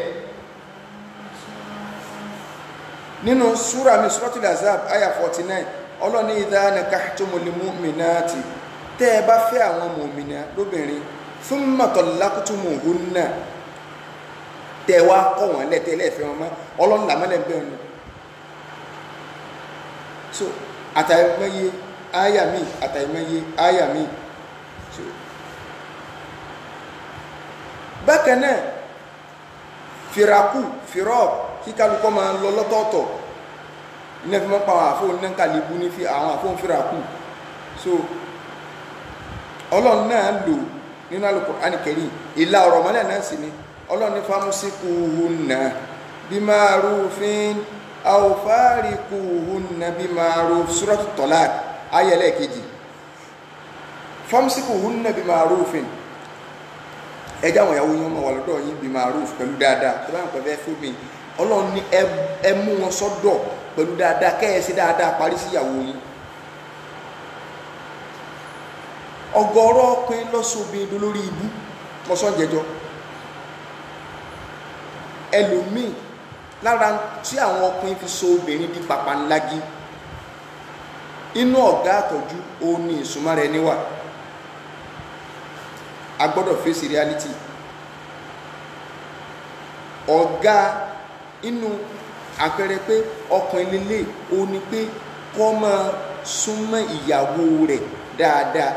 nínú súra mi Suratul Ahzab aya 49 ọlọ́ni idha nakahtumul mu'minati tẹ́ bá fẹ́ àwọn mùmìnà lóbìnrin thumma tallaqtumuhunna tẹ́ wá kọ̀ wọ́n lẹ̀ tẹ́lẹ̀ fẹ́ wọn mọ́ ọlọ́ni làmọ́lẹ̀ bẹ́ẹ̀ nù so àtàìmọye aya mi so bákan náà firọ́ kí kálukọ́ máa lọ lọ́tọ̀ọ̀tọ̀ ní ẹfí mọ́ pa àwọn àfóhùn náà kàlíbú ní àwọn àfóhùn fìràkù so ọlọ́run náà lò nínú Al-Qur'an Karim ìlà ọ̀rọ̀ mọ́lẹ̀ náà sì ni ọlọ́ni famsikuhunna bima'rufin aw farikuhunna bima'ruf suratu Talaq ayẹlẹ́ kejì famsikuhunna bima'rufin ẹjá àwọn ìyàwó yín ọmọ wà lọ́dọ̀ yín bima'ruf pẹ̀lú dáadáa tó bá ń pẹ̀lú fún mi ọlọ́run ní ẹ mú wọn sọ́dọ̀ pẹ̀lú dáadáa kẹ́ẹ̀sí dáadáa parí sí ìyàwó yín ọ̀gọ̀rọ̀ ọkùnrin lọ́sọ̀bìn lórí ibú mọ́sán jẹjọ ẹlòmíì lára tí àwọn ọkùnrin fi so obìnrin di pàpàǹlági inú ọ̀gá àtọ́jú ó ní ìsúnmọ́ rẹ̀ níwà a gbọ́dọ̀ face reality ọ̀gá inú àpẹẹrẹ pé ọkùnrin lélẹ̀ ó ní pé kó máa súnmọ́ ìyàwó rẹ̀ dáadáa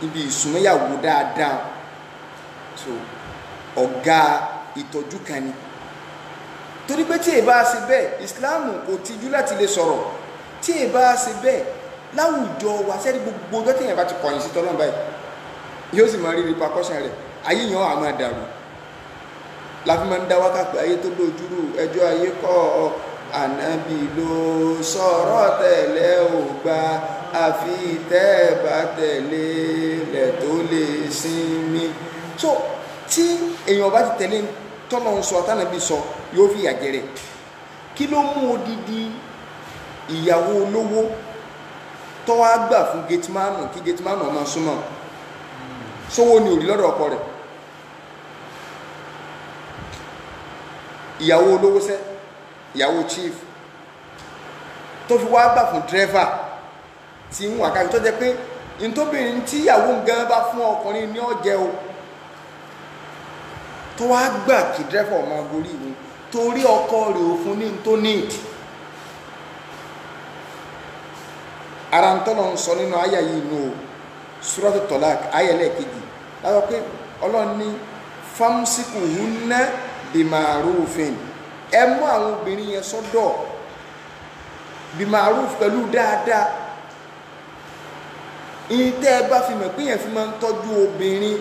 ibi ìsúnmọ́yàwó dáadáa so ọ̀gá ìtọ́jú kan ni torí pé tí ẹ bá ṣe bẹ́ẹ̀ ìsìláàmù kò tijú láti lè sọ̀rọ̀ tí ẹ bá ṣe bẹ́ẹ̀ láwùjọ wa sẹ́ni gbogbo ọjọ́ tí èèyàn bá ti kọ̀yìn sí tọ́lọ́n báyìí yóò sì máa rí repercussion rẹ̀ ayé yẹn á máa dàrú láfi máa ń dá wákàtí ayé tó lójúrú ẹjọ́ ayé kọ́ ànábì ló sọ̀rọ̀ tẹ̀lé ò gba àfi tẹ́ ẹ bá tẹ̀lé rẹ̀ tó lè sinmi so tí èèyàn bá ti tẹ̀lé tọ́lọ́ ń sọ àtànàbí sọ yóò fi ìyà jẹrẹ kí ló mú odidi ìyàwó olówó tó wá gbà fún gẹtìmánù kí gẹtìmánù ọmọ súnmọ́ sówó ni òrí lọ́dọ̀ ọkọ rẹ̀ ìyàwó olówó sẹ́ ìyàwó chief tó fi wá gbà fún dírẹ́fà tí ń wà káàkiri tó jẹ́ pé ntóbìnrin tí ìyàwó gan bá fún ọkùnrin ní ọ̀jẹ̀ o tó wá gbà kí dírẹ́fà ọmọ agorí ìwé torí ọkọ rẹ̀ ò fún ní tó níìdì ara ń tọ́lọ̀ ń sọ nínú àyà yìí nù o suratu Talaq ayẹlẹ́ kejì láwọn pé ọlọ́run ní famsikuhunna bima'rufin ẹ mú àwọn obìnrin yẹn sọ́dọ̀ bima'ruf pẹ̀lú dáadáa ìyìn tẹ́ ẹ bá fi mọ̀ pé yẹn fi máa ń tọ́jú obìnrin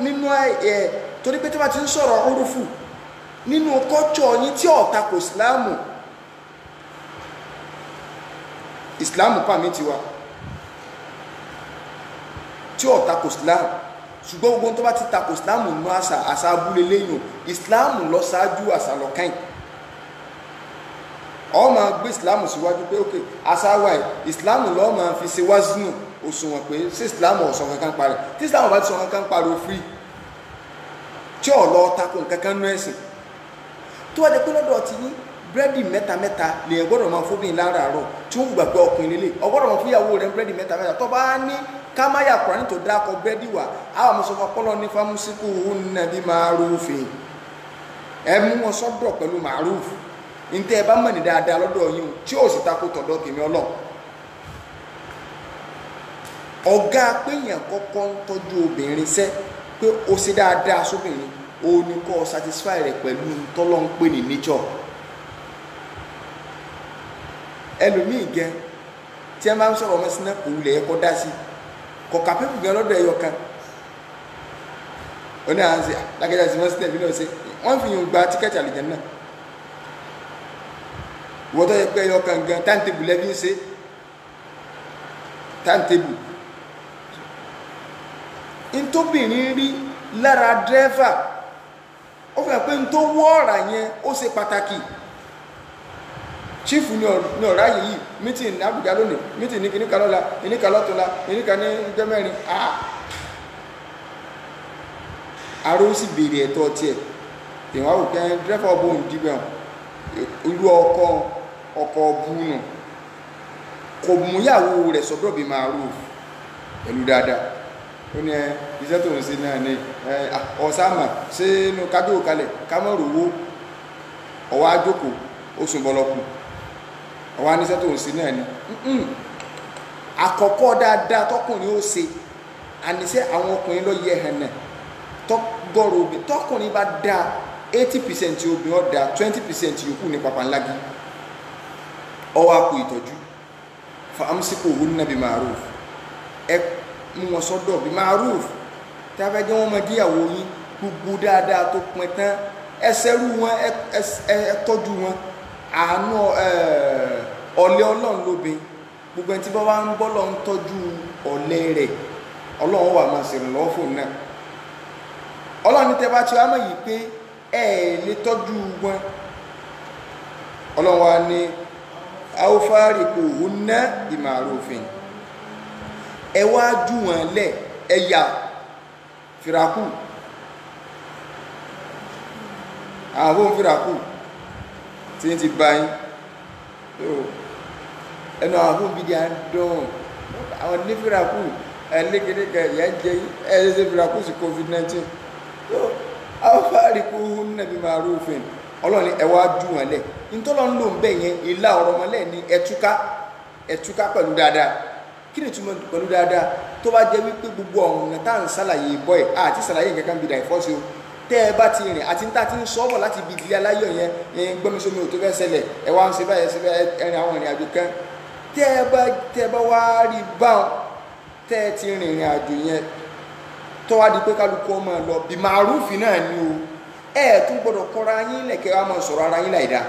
nínú ẹ̀ torí pé tí wọ́n ti ń sọ̀rọ̀ orúfù nínú kọ́tsọ̀ yín tí ọ̀tá kò ìsìláàmù pàmì tiwa tí ọ̀tá kò ìsìláàmù ṣùgbọ́n gbogbo tó bá ti ta kò ìsìláàmù nínú àṣà abúlé lẹ́yìn ìsìláàmù lọ ṣáájú àṣà lọ káyìn ọ máa gbé ìsìláàmù síwájú pé ok àṣà wa ìsìláàmù lọ́ọ́ máa fi ṣe wázínù òṣùwọ̀n pé sí ìsìláàmù ọ̀sán kankan parí tí ìsìláàmù bá ti sọ kankan parí ó free tí ọ̀lọ́ takò kankan nú ẹ̀sìn tó wá dé pé lọ́dọ̀ ti ní búrẹ́dì mẹ́ta lèyìn gbọ́dọ̀ máa fóbìn láràárọ̀ tí wọ́n gbà pé ọkùnrin lélẹ̀ ọgbọ́dọ̀ máa fún ìyàwó rẹ̀ búrẹ́dì mẹ́ta tó bá ní kámáyà Kùránì tó dákọ̀ búrẹ́dì wà àwọn mùsùlùmí ọpọlọ ní famsikuhunna bima'rufin ẹ mú wọn sọ́dọ̀ pẹ̀lú ma'ruf ní tẹ́ ẹ bá mọ̀ ní dáadáa lọ́dọ̀ yín tí ó sì takò tọ̀dọ̀ tèmi ọlọ́ ọ̀gá péyàn kọ́kọ́ ń tọ́jú obìnrin sẹ́ pé ó ṣe dáadáa sóbìnrin ó ní kọ́ satisfy rẹ̀ pẹ̀lú tọ́lọ́ ń pè ní nature ẹlòmíì gẹ tí ẹ máa ń sọ̀rọ̀ ọmọ sínú kò wulẹ̀ ẹ̀kọ́ dá sí kọ̀ọ̀kà pípù gan lọ́dọ̀ ẹ̀yọ kan ó ní àwọn ṣe lákẹ́jà sí wọ́n sílẹ̀ mílíọ̀nù ṣe wọ́n fi yùn gba tíkẹ́ẹ̀tì àlùjánnà wọ́n tó yẹ pé ẹ̀yọ kan gan táǹtẹ̀bù lẹ́bí ń ṣe táǹtẹ̀bù ntóbìnrin rí lára dírẹ́fà ó fẹ́ pé ntó wọ́ ọ̀rà yẹn ó ṣe pàtàkì chief ní ọ̀rá yìí meeting ní Àbújá lónìí meeting ní kìníkà lọ́la kìníkà lọ́tọ́la kìníkà ní ọjọ́ mẹ́rin àrò sì béèrè ẹ̀tọ́ tiẹ̀ ìwọ̀n àwòkẹ́ dírẹ́fà ọbọ̀n dìbẹ̀ olú ọkọ̀ búnù kò múyàwó rẹ̀ sọ́dọ̀ bima'ruf pẹ̀lú dáadáa ó ní iṣẹ́ tó ń ṣe náà ní ọ̀sàmà ṣé inú kájọ́ kalẹ̀ kámọ́rò owó ọwọ́ àjókòó ó sùn bọ́lọ́kù ọwọ́ aníṣẹ́ tó ń ṣe náà ní àkọ́kọ́ dáadáa tọkùnrin ó ṣe àníṣẹ́ àwọn ọkùnrin lọ yẹ ẹ̀hàn náà tọ́gọ́rọ̀ obìnrin tọkùnrin bá dáa 80% obìnrin ọ̀dà 20% yòókù ní pàpàǹlági ọwọ́ àpò ìtọ́jú famsikuhunna bima'ruf ẹ mú wọn sọ́dọ̀ bima'ruf tí a fẹ́ jẹ́ wọ́n mọ díyàwó yín gbogbo dáadáa tó pin tán ẹ ṣẹ́rú wọn ẹ tọ́jú wọn àánú ọ̀lẹ ọlọ́run lóbin gbogbo ẹni tí bá wá ń bọ́ lọ ń tọ́jú ọ̀lẹ rẹ̀ ọlọ́run wà máa ṣèrànlọ́wọ́ fún náà ọlọ́run tẹ́ bá ti wá mọ̀ yìí pé ẹ lè tọ́jú wọn ọlọ́run wa ní awfariqu hunna bima'rufin ẹ wá jù wọn lẹ̀ ẹ̀yà fìràkù àwọn fìràkù tí ń ti bá yín ẹnu àwọn bíi di àdán àwọn ní fìràkù ẹlẹ́gẹ̀dẹ́gẹ̀ ìyá jẹ ẹ̀ẹ́dẹ́ fìràkù sí COVID-19 awfariqu hunna bima'rufin ọlọ́ni ẹ wá jù wọn lẹ̀ nítorí wọn lò ń bẹ̀ yẹn ìlà ọ̀rọ̀ mọ́lẹ̀ ní ẹtúká pẹ̀lú dáadáa kí ni túmọ̀ pẹ̀lú dáadáa tó bá jẹ́ wípé gbogbo ọ̀nà tá à ń ṣàlàyé bọ́ ẹ̀ àti ṣàlàyé nǹkan kan bí dàìfọ́sí o tẹ́ ẹ bá ti rìn àti níta ti ń sọ́bọ̀ láti ibi ìdílé aláyọ̀ yẹn gbọ́misomi ò tó fẹ́ ṣẹlẹ̀ ẹ wá ń ṣe báyẹn ṣe bẹ́ẹ̀ ẹrin àwọn ìrìn àjò kan tẹ́ ẹ bá wá rí báwọn tẹ́ ẹ ti rìn ìrìn àjò yẹn tó wá di pé kálukú ọmọ lọ bí màrúfì náà ni o ẹ tún gbọ́dọ̀ kọ́ra yín lẹ̀kẹ́ wa máa sọ̀rọ̀ ara yín láìda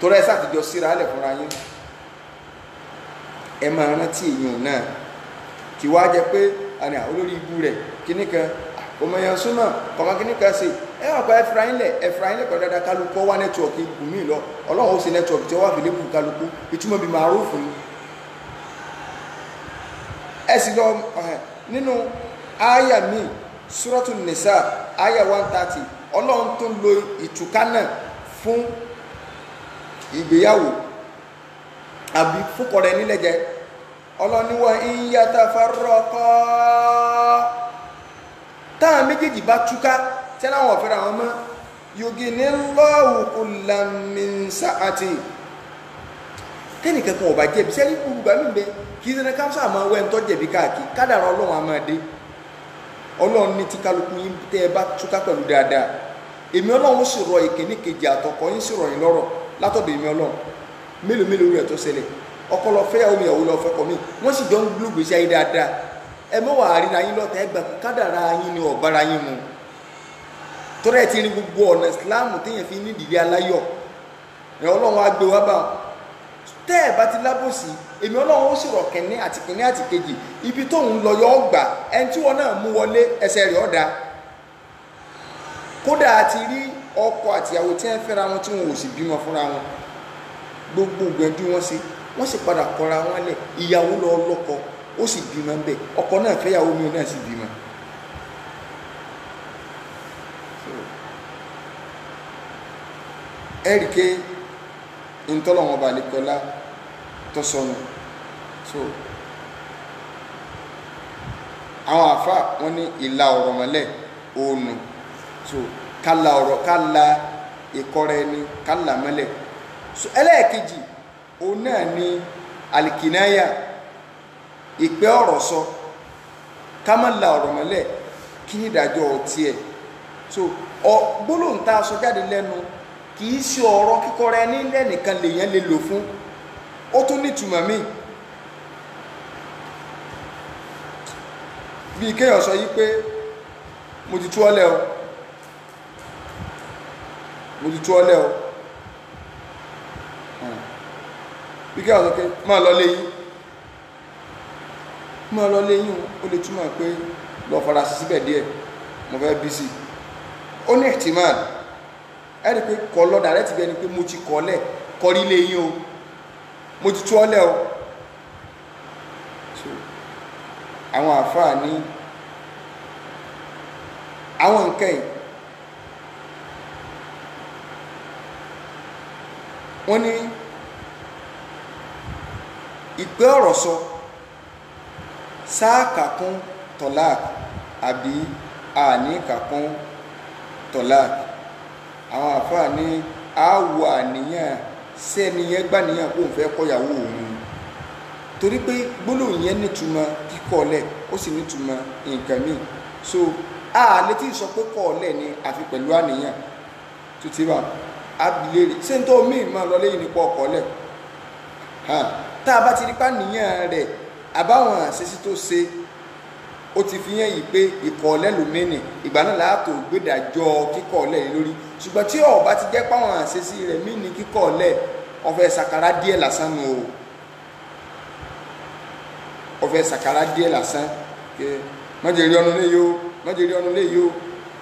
torí ẹ sàtijọ́ síra lẹ̀ fúnra yín ẹ máa rántí èèyàn náà kí wá jẹ pé àní olórí ibu rẹ̀ kíní kan ọmọ yẹn súnmọ́ ọmọ kíní kan ṣe ẹ wà pa ẹfra yín lẹ̀ pẹ̀lú dáadáa kálukú wá nẹ́tíwọ̀kì bùnmí lọ ọlọ́run ó ṣe nẹ́tíwọ̀kì tí wọ́n wà fi lébù kálukú ìtumọ̀ bíi màrúfù ni ẹ sì lọ nínú ááyà míì Suratu Nisa aya 130 ọlọ́run tó lo ìtúká náà fún ìgbéyàwó àbí fúnkọrẹ nílẹ̀jẹ́ ọlọ́run ní wa in yatafarraqa táwọn méjèèjì bá túká tí láwọn ọ̀fẹ́ra wọn mọ́ yugnillahu kullam min sa'ati tẹ́nìkankan ọba jẹ̀bi sẹ́ni gbogbo àmì bẹ kì í sẹ́ni káńsà máa wẹ́ ń tọ́ jẹ̀bi káàkiri kádàrá ọlọ́run á máa dé ọlọ́run ní tí kálukú yín tẹ́ ẹ bá túká pẹ̀lú dáadáa èmi ọlọ́run sì rọ ìkíní kejì àtọkọ yín sì rọ yín lọ́rọ̀ látọ̀dọ̀ èmi ọlọ́run mélòó rẹ̀ tó ṣẹlẹ̀ ọkọ lọ fẹ́yàwó mi ìyàwó lọ fẹ́kọ mi wọ́n sì jọ ń gbúgbé sí ayé dáadáa ẹ mọ́ wàá ríra yín lọ́tà ẹ gbà kádàrá yín ni ọ̀bára yín mu torí ẹ ti rí gbogbo ọ̀nà ìsìláàmù téèyàn fi ní ìdílé aláyọ̀ ẹ ọlọ́run á gbé wá bá tẹ́ ẹ bá ti lábòsí èmi ọlọ́run ó sì rọ̀ kẹ́ní àti kẹ́ní àti kejì ibi tóun lọ yọ ọgbà ẹni tí wọn náà mú wọlé ẹsẹ̀ rẹ̀ ọ̀dà kódà àti rí ọkọ àtìyàwó tí wọ́n fẹ́ra wọn tí wọn ò sì bímọ fúnra wọn gbogbo gbẹ̀ndú wọn sí wọ́n sì padà kọra wọn lẹ̀ ìyàwó lọ lọ́kọ ó sì bímọ ń bẹ̀ ọkọ náà fẹ́yàwó mi náà sì bímọ. ẹ̀ríkẹ́ ntọ́lọ́wọ́n balẹ̀ kọ́lá tó sọnù so àwọn àfa wọn ní ìlà ọ̀rọ̀ mọ́lẹ̀ òònù so kálá ìkọrẹ ẹni kálá mọ́lẹ̀ so ẹlẹ́ẹ̀kejì òun náà ní alikinaya ìpẹ́ ọ̀rọ̀ sọ ká má la ọ̀rọ̀ mọ́lẹ̀ kí ní ìdájọ́ tiẹ̀ so gbólóhùn tá a sọ jáde lẹ́nu kì í ṣe ọ̀rọ̀ kíkọrẹ ẹni lẹ́nìkan lèèyàn lè lò fún ó tún ní ìtumọ̀ míì bí kéèyàn sọ yí pé mo ti tú ọ lẹ́ o mo ti tú ọ lẹ́ o bí kéèyàn sọ pé máa lọ léyìn ó lè túmọ̀ pé lọ fara sí síbẹ̀ díẹ̀ mo fẹ́ bí sí ó ní ihtimal ẹ̀rí pé kọ́ lọ́dà rẹ̀ ti bẹ́ẹ̀ ni pé mo ti kọ́ lẹ̀ kọrí léyìn o mo ti tú ọ lẹ́ o so àwọn àfáà ní àwọn nǹkan yìí wọ́n ní ìpè ọ̀rọ̀ sọ sáàkà kún tọ́lák àbí àní kàkún tọ́lák àwọn àfáà ní àwọ̀ àníyàn sẹ́niyẹn gbàníyàn kó n fẹ́ kọ́yàwó òun torí pé gbólóhùn yẹn nítumọ̀ kíkọ́lẹ̀ ó sì nítumọ̀ nǹkan míì so a létí sọ pé kọ́ọ̀lẹ̀ ni àfi pẹ̀lú àníyàn tó ti wà abilérè ṣé n tó míì máa lọ lẹ́yìn nípa ọkọ̀ọ̀lẹ̀ tá a bá ti rí pa níyàn rẹ̀ àbáwọn àṣeṣí tó ṣe ó ti fi hàn yìí pé ìkọ̀ọ̀lẹ́ lómìnì ìgbà náà láàtò gbẹdàjọ kíkọ̀ọ̀lẹ́ yìí lórí ṣùgbọ́n tí ọba ti jẹ́ páwọn àṣesí rẹ̀ mí ní kíkọ̀ọ̀lẹ́ ọfẹ́ sàkárà díẹ̀ lásán nù o ọfẹ́ sàkárà díẹ̀ lásán pé mọ́jẹ̀rí ọ̀nà lé yóò mọ́jẹ̀rí ọ̀nà lé yóò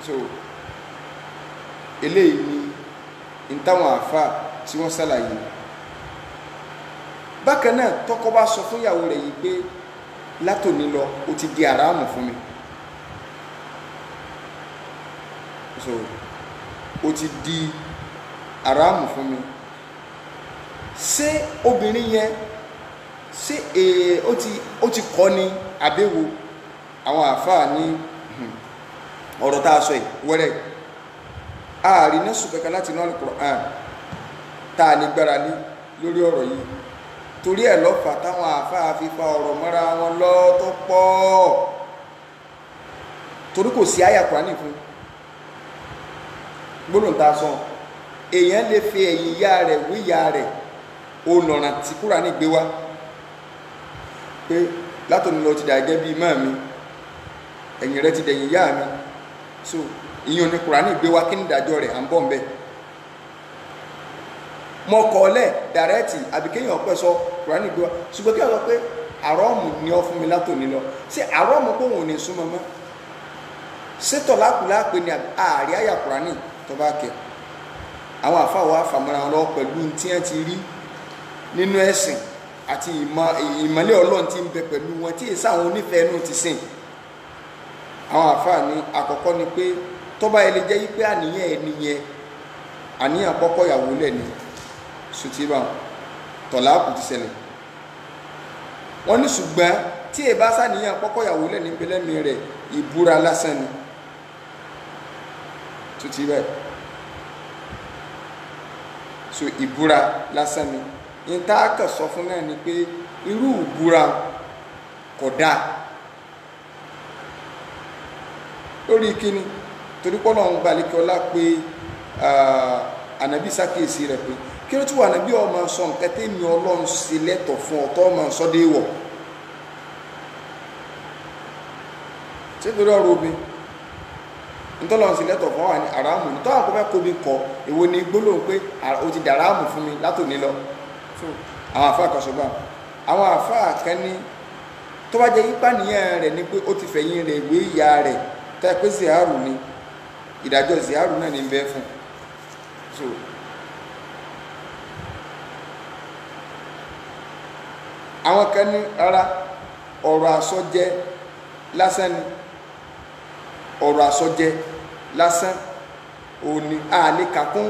so eléyìí ni táwọn àfa tí wọ́n ṣàlàyé bákan náà tọkọ bá sọ fún ìyàwó rẹ̀ yìí pé látòní lọ ó ti di àràmù fún mi so ó ti di àràmù fún mi ṣé obìnrin yẹn ṣé ó ti kọ́ ni àbẹ́wò àwọn àfáà ní ọ̀rọ̀ tá a sọ yìí wẹ́rẹ́ ààrí náà sùn kankan láti inú Al-Qur'an tá a lè gbára lé lórí ọ̀rọ̀ yìí torí ẹ̀ lọ́fà táwọn àfáà fi fa ọ̀rọ̀ mọ́ra wọn lọ́tọ́ pọ̀ torí kò sí àyà Kùránì fún gbólóhùn tá a sọ èèyàn lè fi ẹ̀yìn ìyá rẹ̀ wí ìyá rẹ̀ olùrànà tí Kùránì gbé wá pé látòní lọ ti dà gẹ́gẹ́ bíi mọ́ mi ẹ̀yìn rẹ̀ ti dẹ̀yìn ìyá mi so ìyẹn ní Kùránì gbé wá kí ní ìdájọ́ rẹ̀ à ń bọ̀ ń bẹ̀ mọ kọ́ọ̀lẹ̀ dàrẹ́tì àbí kéèyàn pẹ́ sọ Kùránì gbé wá ṣùgbọ́n kí wọ́n sọ pé àrọ́ọ̀mù ni ọ fún mi látòní lọ ṣé àrọ́ọ̀mù pé òun ò ní súnmọ́ mọ́ ṣé tọ̀lákùlá pé ní ààrí àyà Kùránì tó bá kẹ àwọn àfáwọ́ àfàmọ́ra wọn lọ́wọ́ pẹ̀lú tí wọ́n ti rí nínú ẹ̀sìn àti ìmọ̀lẹ̀ Ọlọ́run tí ń bẹ pẹ̀lú wọn tí èsì àwọn onífẹ̀ẹ́ inú ti sìn àwọn àfáà ní àkọ́kọ́ ni pé tọ́ba ẹ lè jẹ́ yí pé àníyàn ẹni yẹn àníyàn kọ́kọ́ ìyàwó lẹ̀ ní sùtìbà tọ̀láàkù ti ṣẹlẹ̀ wọ́n ní ṣùgbọ́n tí ẹ bá sàníyàn kọ́kọ́ ìyàwó lẹ̀ ní pẹlẹ́mì rẹ̀ ìbúra lásán ni sùtìbà so ìbúra lásán ni ní tá a kàn sọ fún náà ni pé irú ìbúra kò dáa lórí kíni torí pọ́nà ọ̀hún gbalẹ̀kẹ́ ọlá pé ànábì sákèsí rẹ̀ pé kí ló tún wà ànábì ọmọ sọ nǹkan tẹ́mi Ọlọ́run ṣe lẹ́tọ̀ fún ọ̀tọ́ ọmọ sọ́dé wọ̀ ṣé torí ọ̀rọ̀ omi ntọ́lọ́run ṣe lẹ́tọ̀ fún wa ní àràmù ní tọ́wọ́n kó fẹ́ kóbi kọ èwo ni gbólóhùn pé o ti dàràmù fún mi látòní lọ àwọn àfa àkọsọgbà àwọn àfa àkẹ́ni tó bá jẹ́ yípa nìyẹn rẹ̀ ni pé ó ti fẹ̀yìn rẹ̀ ìwé ìyá rẹ̀ tẹ́ pé ziharu ni ìdájọ́ ziharu náà ní ń bẹ fún so àwọn kan ní rárá ọ̀rọ̀ àsọjẹ lásán ni ọ̀rọ̀ àsọjẹ lásán òní àlè kàkún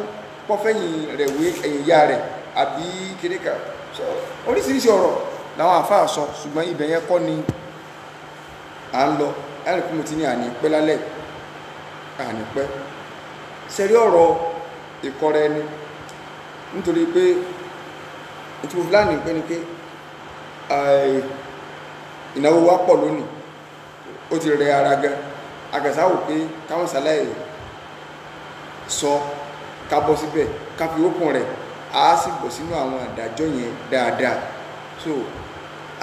pọ́fẹ́yìn rẹ̀ wé ẹ̀yìn ìyá rẹ̀ àbí kéréka so oríṣiríṣi ọ̀rọ̀ làwọn àfáà sọ ṣùgbọ́n ibẹ̀ yẹn kọ́ ni à ń lọ láti kí mo ti ní àní pẹ́ lálẹ́ àní pẹ́ sẹ́rí ọ̀rọ̀ ìkọrẹ ẹni nítorí pé ètò fúlàní pé ni pé ìnáwó wa pọ̀ lónìí ó ti rẹ ara gan agàsáwò pé káwọn sàlàyé sọ ká bọ́ síbẹ̀ ká fi ókun rẹ̀ á sì bọ̀ sínú àwọn àdájọ́ yẹn dáadáa so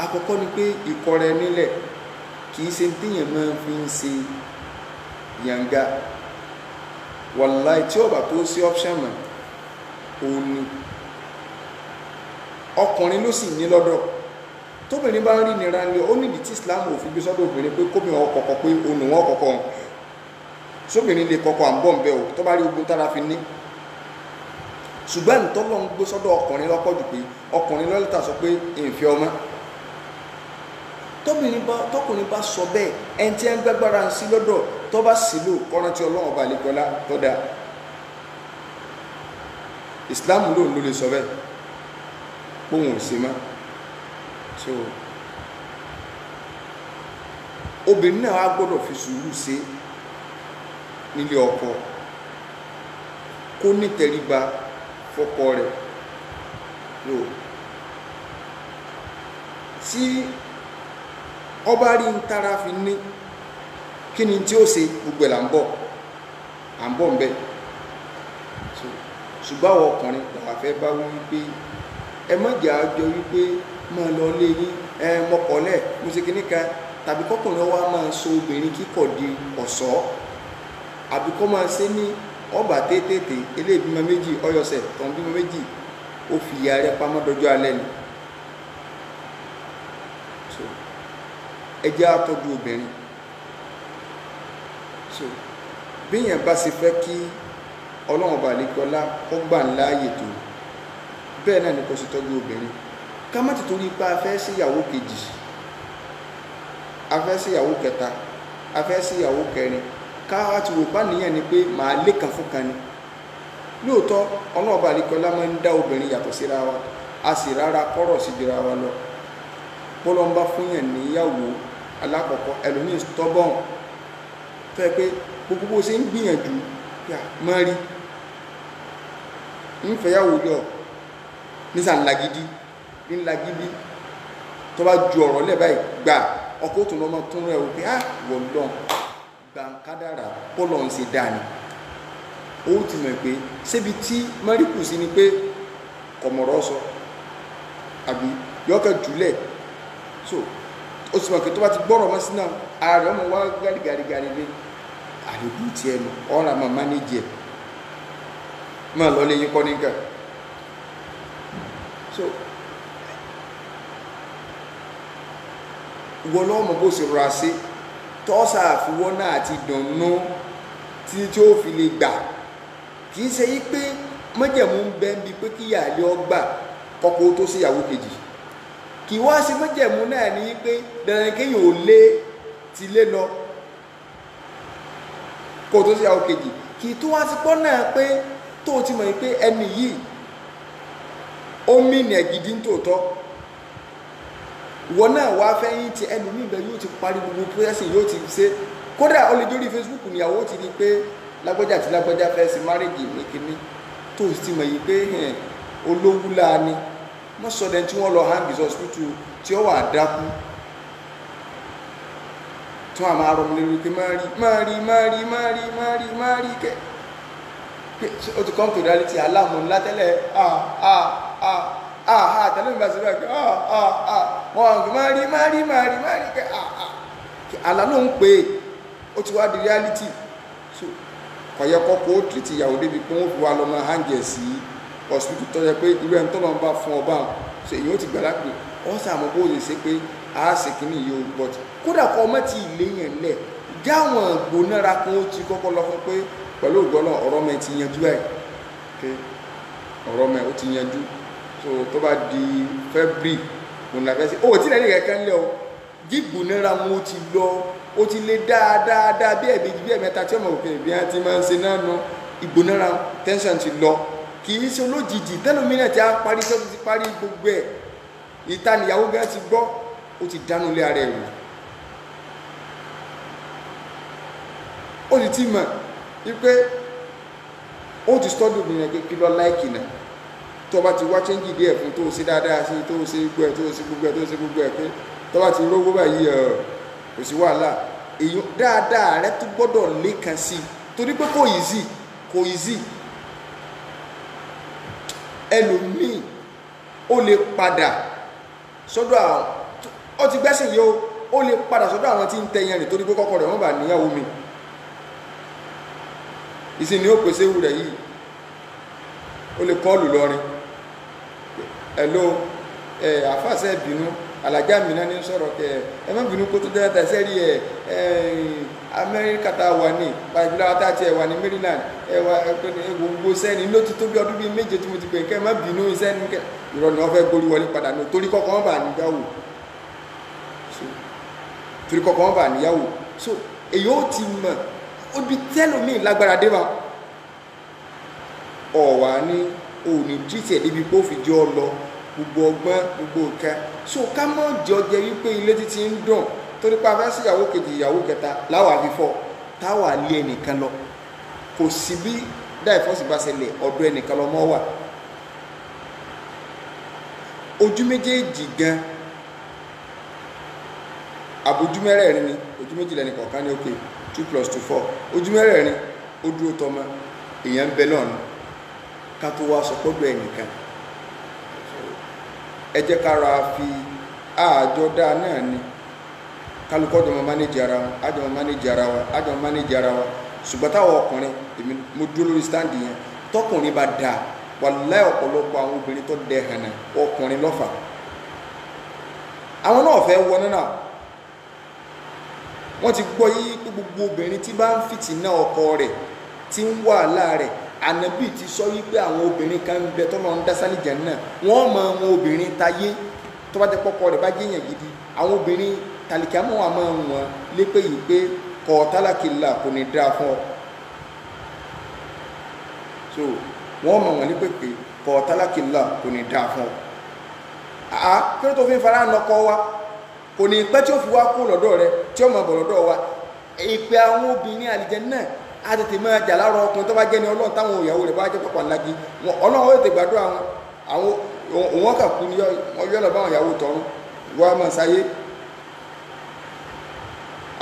àkọ́kọ́ ni pé ìkọrẹ nílẹ̀ kì í ṣe téèyàn máa fi ń ṣe yànga wàláì tí ọba tó ṣe option mọ̀ òun ni ọkùnrin ló sì ní lọ́dọ̀ tóbìnrin bá ń rí nira ni ó nídìí tí Islam ò fi gbé sọ́dọ̀ obìnrin pé kóbìnrin ọkọ̀ọ̀kọ̀ pé òun wọn kọ̀ọ̀kọ̀ sóbìnrin lè kọ̀ọ̀kọ̀ à ń bọ̀ ń bẹ́ o tó bá rí ogun tára fi ní ṣùgbọ́n ìtọ́lọ́ ń gbé sọ́dọ̀ ọkùnrin lọ́pọ̀ jù pé ọkùnrin lọ́lẹ́ta sọ pé ìfẹ́ ọmọ tọkùnrin bá sọ bẹ́ẹ̀ ẹni tí ẹ ń gbẹ́gbára ń sí lọ́dọ̀ tó bá sì lò kọ́ran tí Ọlọ́run ọba àlekọ́lá tó dáa Islam ló lè sọ bẹ́ẹ̀ póhùn sí mọ́ so obìnrin náà wá gbọ́dọ̀ fi sùúrù ṣe nílé ọkọ kó nítẹríba fọ́kọ rẹ̀ so tí ọba rí ń tara fi ní kí ni tí ó ṣe gbogbo ẹ̀ là ń bọ̀ ń bẹ̀ ṣùgbọ́n àwọn ọkùnrin làwọn fẹ́ bá wí wípé ẹ má jẹ́ àjọ wípé máa lọ lé yín mọkànlẹ̀ mo ṣe kíní kan tàbí kọkùnrin wa máa so obìnrin kíkọ̀ di ọ̀ṣọ́ àbí kọ́ máa ṣe ní ọba tètè eléyìí bímọ méjì ọyọ̀sẹ̀ tọ̀hún bímọ méjì ó fi ìyá rẹ̀ pamọ́ dọjọ́ alẹ́ ni. So ẹ jẹ́ á tọ́jú obìnrin. So bíyàn bá ṣe fẹ́ kí ọlọ́run ọba àlekọ́lá kó gbà ńlá ààyè tó bẹ́ẹ̀ náà ni kò sì tọ́jú obìnrin. Ká má ti torí pé a fẹ́ sí ìyàwó kejì, a fẹ́ sí ìyàwó kẹta, a fẹ́ sí ìyàwó kẹrin, ká wá ti wò pa nìyẹn ni pé màá lé kan fún kan ni. Lóòótọ́ ọlọ́run ọba àlekọ́lá máa ń dá obìnrin yàtọ̀ síra wa, a sì rárá kọ́rọ̀ sí jura wa lọ. Bọ́lọ́ ń bá fún yẹn níyàwó alákọ̀ọ́kọ́ ẹlòmíì stubborn fẹ́ pé gbogbo bó ṣe ń gbìyànjú yà má rí ń fẹ́yàwó lọ nísà ńlágídí ńlágídí tó bá ju ọ̀rọ̀ lẹ́ báyìí gbà ọkọ̀ tó lọ́mọ tó rẹ̀ wípé wọ́n lọ gbàǹkádàrà bọ́lọ̀ ń ṣe dáa ni. Ó ti mọ̀ pé ṣébi tí mẹ́ríkù sí ni pé kọ̀mọ̀rọ̀ sọ àbí yọ́kẹ́ jùlẹ̀. So ó sì mọ̀ pé tó bá ti gbọ́rọ̀ mọ́ sí náà ààrẹ ọmọ wa gàrígàrí lé àdébù tí ẹnu ọ̀rọ̀ àmọ́ mánéjì ẹ̀ máa lọ lé yín kọ́ nígbà. So wọ́n lọ́mọ bó ṣe rọra sí tọ́sà àfiwọ́ náà ti dùnnú tí ó fi lè gbà. Kì í ṣe yí pé májẹ̀mú ń bẹ ń bi pé kí ìyáálé ọgbà kọ́kọ́ tó sí ìyàwó kejì. Kì í wá sí májẹ̀mú náà ní pé dandan kéèyàn ò lé ti lé lọ kó tó sí ìyàwó kejì. Kì í tó wá sí pọ́ náà pé tó ti mọ̀ pé ẹni yìí ó mìnà gidi nítòótọ́ ìwọ náà wá fẹ́ yín ti ẹlòmíì bẹ yóò ti parí gbogbo pírẹ́sì yóò ti ṣe kódà ó lè dórí Facebook níyàwó ti di pé lágbájá àti lágbájá fẹ́ sí márèjì ní kíní tó ti mọ̀ yìí pé olówó láà ni wọ́n sọ dẹ́n tí wọ́n lọ hang hospital tí ó wà dákú tí wọ́n máa rọmọ lórí pé má rí kẹ́ ó ti come to reality aláàmú ńlá tẹ́lẹ̀ tẹ́lẹ̀ nígbà síbẹ̀ pé wọ́n má rí kẹ́ àlá ló ń pè é ó ti wá di reality. So kọ̀yẹ́kọ́ kó ó tìrìtì ìyàwó débi pé wọ́n fi wá lọ́mọ hangẹ̀ sí hospital tó yẹ pé irú ẹni tó lọ́n bá fún ọba ṣe èyí ó ti gbàlá pé wọ́n sàmọ́ bó lè ṣe pé a ṣe kìíní yìí ó bọ̀t kódà kọ́ ọmọ tí ilé yẹn lẹ̀ jáwọn gbónára kan ó ti kọ́kọ́ lọ fún pé pẹ̀lú ògbọ́nà ọ̀rọ̀ mẹ́ ti yanjú ẹ̀ ọ̀rọ̀ mẹ́ ó ti yanjú. So tó bá di February òun la fẹ́ sí ó tí lẹ́yìn kẹ́kẹ́ ńlẹ̀ o jígbónára wọn ó ti lọ ó ti lé dáadáa bí ẹ̀ẹ̀mejì bí ẹ̀ẹ̀mẹ́ta tí ọmọ òkè bí wọ́n ti máa ń ṣe náà nu ìgbónára tension ti lọ. Kì í ṣe olójijì tẹlómìnà tí a parí tó ti parí gbogbo ẹ̀ ìta níyàwó gan ti gbọ́ ó ti dánú lé ara ẹ̀rù. Ó sì ti mọ̀ wípé ó ti stọ́dù obìnrin ẹgbẹ́ kí lọ láìkì náà tó bá ti wá chẹ́ńjì díẹ̀ fún tó ṣe dáadáa sí tó ṣe gbogbo ẹ̀ tó ṣe gbogbo ẹ̀ pé tó bá ti rówó báyìí kò sí wàhálà èyí dáadáa rẹ tó gbọ́dọ̀ lékan sí torí pé kò easy ẹlòmíì ó lè padà sọ́dọ̀ àwọn ó ti gbẹ́sìn yìí ó lè padà sọ́dọ̀ àwọn tí ń tẹ̀yàn rìn torí pé kọ́kọ́ rẹ̀ wọ́n bá níyàwó mi ìsìn ni ó pèsè ewu rẹ̀ yìí ó lè kọ́ọ̀lù lọ́rin hello àfàṣẹ bínú alájà mìíràn ní sọ̀rọ̀ kẹ ẹ má bínú kó tó dára tà sẹ́rí Amẹ́ríkà tá a wà ní pàṣípàá tá a ti wà ní Maryland gbogbo sẹ́ni ló ti tó bí ọdún bíi méje tí mo ti pè kẹ́ ẹ má bínú sẹ́ni kẹ́ ìrọ̀ ni wọ́n fẹ́ gbórí wọlé padà ní torí kọ́kọ́ wọn bá níyàwó so èyí ó ti mọ̀ obi tẹ́lómi lágbára dé wa ọ̀wà ní òní títí ẹ̀ débi pé ó fi jẹ́ ọ lọ gbogbo ọgbọ́n gbogbo nǹkan so ká mọ̀ jọ jẹ wípé ilé títí ń dùn torí pa fẹ́ sí ìyàwó kejì ìyàwó kẹta láwà fífọ́ táwà lé ẹnìkan lọ kò sí bí dáìfọ́sì bá ṣẹlẹ̀ ọ̀dọ̀ ẹnìkan lọ mọ́ wà ojú méjèèjì gan àbójú mẹ́rẹ̀ẹ̀rin ni ojú méjì lẹ́nì kọ̀ọ̀kan ní òkè 2 + 2 4 ojú mẹ́rẹ̀ẹ̀rin ó dúró tọmọ èèyàn ń bẹ lọ́nà ká tó wá sọ pọ́dọ̀ ẹnìkan ẹ jẹ́ ká ra fi àjọ dáa náà ni kálukọ́ jọ mọ́ manage ara wọn àjọ mọ́ manage ara wa àjọ mọ́ manage ara wa ṣùgbọ́n táwọn ọkùnrin èmi mo dúró lórí stand yẹn tọkùnrin bá dáa wàláhì ọ̀pọ̀lọpọ̀ àwọn obìnrin tó dẹ hànà ọkùnrin lọ́fà àwọn náà fẹ́ wọ náà wọ́n ti gbọ́ yí pé gbogbo obìnrin tí bá ń fìtínà ọkọ rẹ̀ tí ń wàhálà rẹ̀ ànábì ti sọ wípé àwọn obìnrin kan ń bẹ tó lọ ń dá sálì jẹ náà wọ́n mọ àwọn obìnrin tayé tó bá jẹ́ pọ́kọ rẹ̀ bá jẹ́yàn gidi àwọn obìnrin tàlìkàmọ́ wa máa ń wọn lépè yìí pé kọ́ tálákìlá kò ní dáa fún ọ so wọ́n mọ̀ wọ́n lépè pé kọ́ tálákìlá kò ní dáa fún ọ kí ló tó fi ń fara nọkọ wa kò ní pẹ́ tí ó fi wá kó lọ́dọ̀ rẹ tí ó mọ̀ bọ̀ lọ́dọ̀ wa ìpè àwọn obìnrin àlìjẹ́ náà á tètè máa jà láàárọ̀ ọkùnrin tó bá jẹ́ ní ọlọ́run táwọn ìyàwó rẹ̀ bá jẹ́ pàpà ńlági ọlọ́run ó tètè gbàdúrà àwọn òun kà kú ní ọjọ́ lọ báwọn ìyàwó tọrún wọ́n á máa sáyé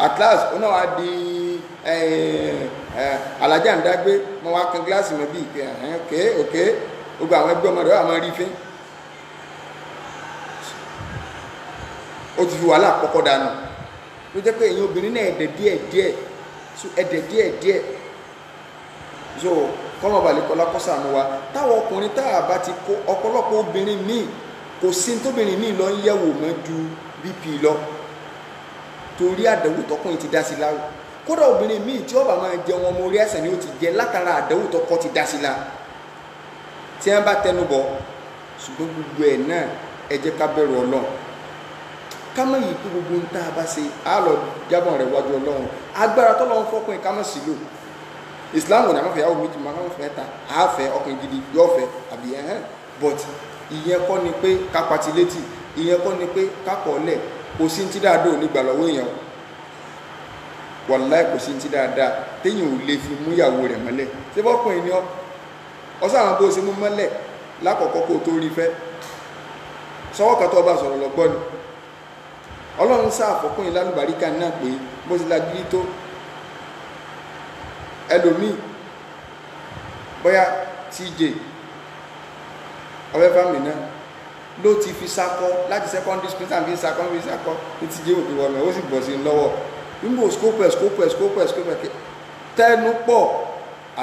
at last ó náà wá di alájà ń dágbé mọ́ wá kan gíláàsì mọ́ bí òkè gbogbo àwọn ẹgbẹ́ ọmọdé wà máa rí fín ó ti fi wàhálà pọ́kọ́ dànù ló jẹ́ pé èyàn obìnrin náà ẹ̀dẹ̀ díẹ̀ so ẹ̀dẹ̀ díẹ̀ so kọ́mọ̀ balẹ̀ kọ́lá kọ́sà mọ́ wa táwọn ọkùnrin táà bá ti kó ọ̀pọ̀lọpọ̀ obìnrin míì kò sí tóbìnrin míì lọ ń yẹ̀wò mọ́ ju bp lọ torí àdánwò tọkùnrin ti dá sí láwù kódà obìnrin míì tí ó bá máa jẹ wọn mọ orí ẹsẹ̀ ni ó ti jẹ látara àdánwò tọkọ ti dá sí la tí wọ́n bá tẹnu bọ̀ ṣùgbọ́n gbogbo ẹ̀ náà ẹ jẹ́ ká bẹ̀rù Ọlọ́run ká mọ̀ yìí pé gbogbo ń tá a bá ṣe á lọ jábọ̀ rẹ̀ wájú Ọlọ́run agbára tọ́lọ́run fọ́kùnrin ká mọ̀ sí lò Islam ò ní àwọn fẹ́yàwó méjì máa ń fẹ́ ta àáfẹ́ ọkùnrin gidi yóò fẹ́ àbí ẹ̀hẹ́n but ìyẹn kọ́ ni pé ká pati létí ìyẹn kọ́ ni pé ká kọ́ lẹ̀ kò sí ti dáadáa ò ní gbà lọ́wọ́ èèyàn wàláì kò sí ti dáadáa téèyàn ò lè fi mú ìyàwó rẹ̀ mọ́lẹ̀ ṣé bọ́kùnrin ni ọ sáwọn bó ṣe mú mọ́lẹ̀ lákọ̀ọ́kọ́ kó tó rí fẹ́ sọ́wọ́ kan tó bá sọ̀rọ̀ lọ́gbọ́n ni Ọlọ́run sáàfọ́kùnrin lálùbáríkà náà pé bó ti lágídí tó ẹlòmíì bóyá TJ ọ̀rẹ́ fámìlì náà ló ti fi sakọ láti secondary school tàbí sakọ ní TJ òkè wọlé ó sì bọ̀ sí lọ́wọ́ nígbò scope tẹnu pọ̀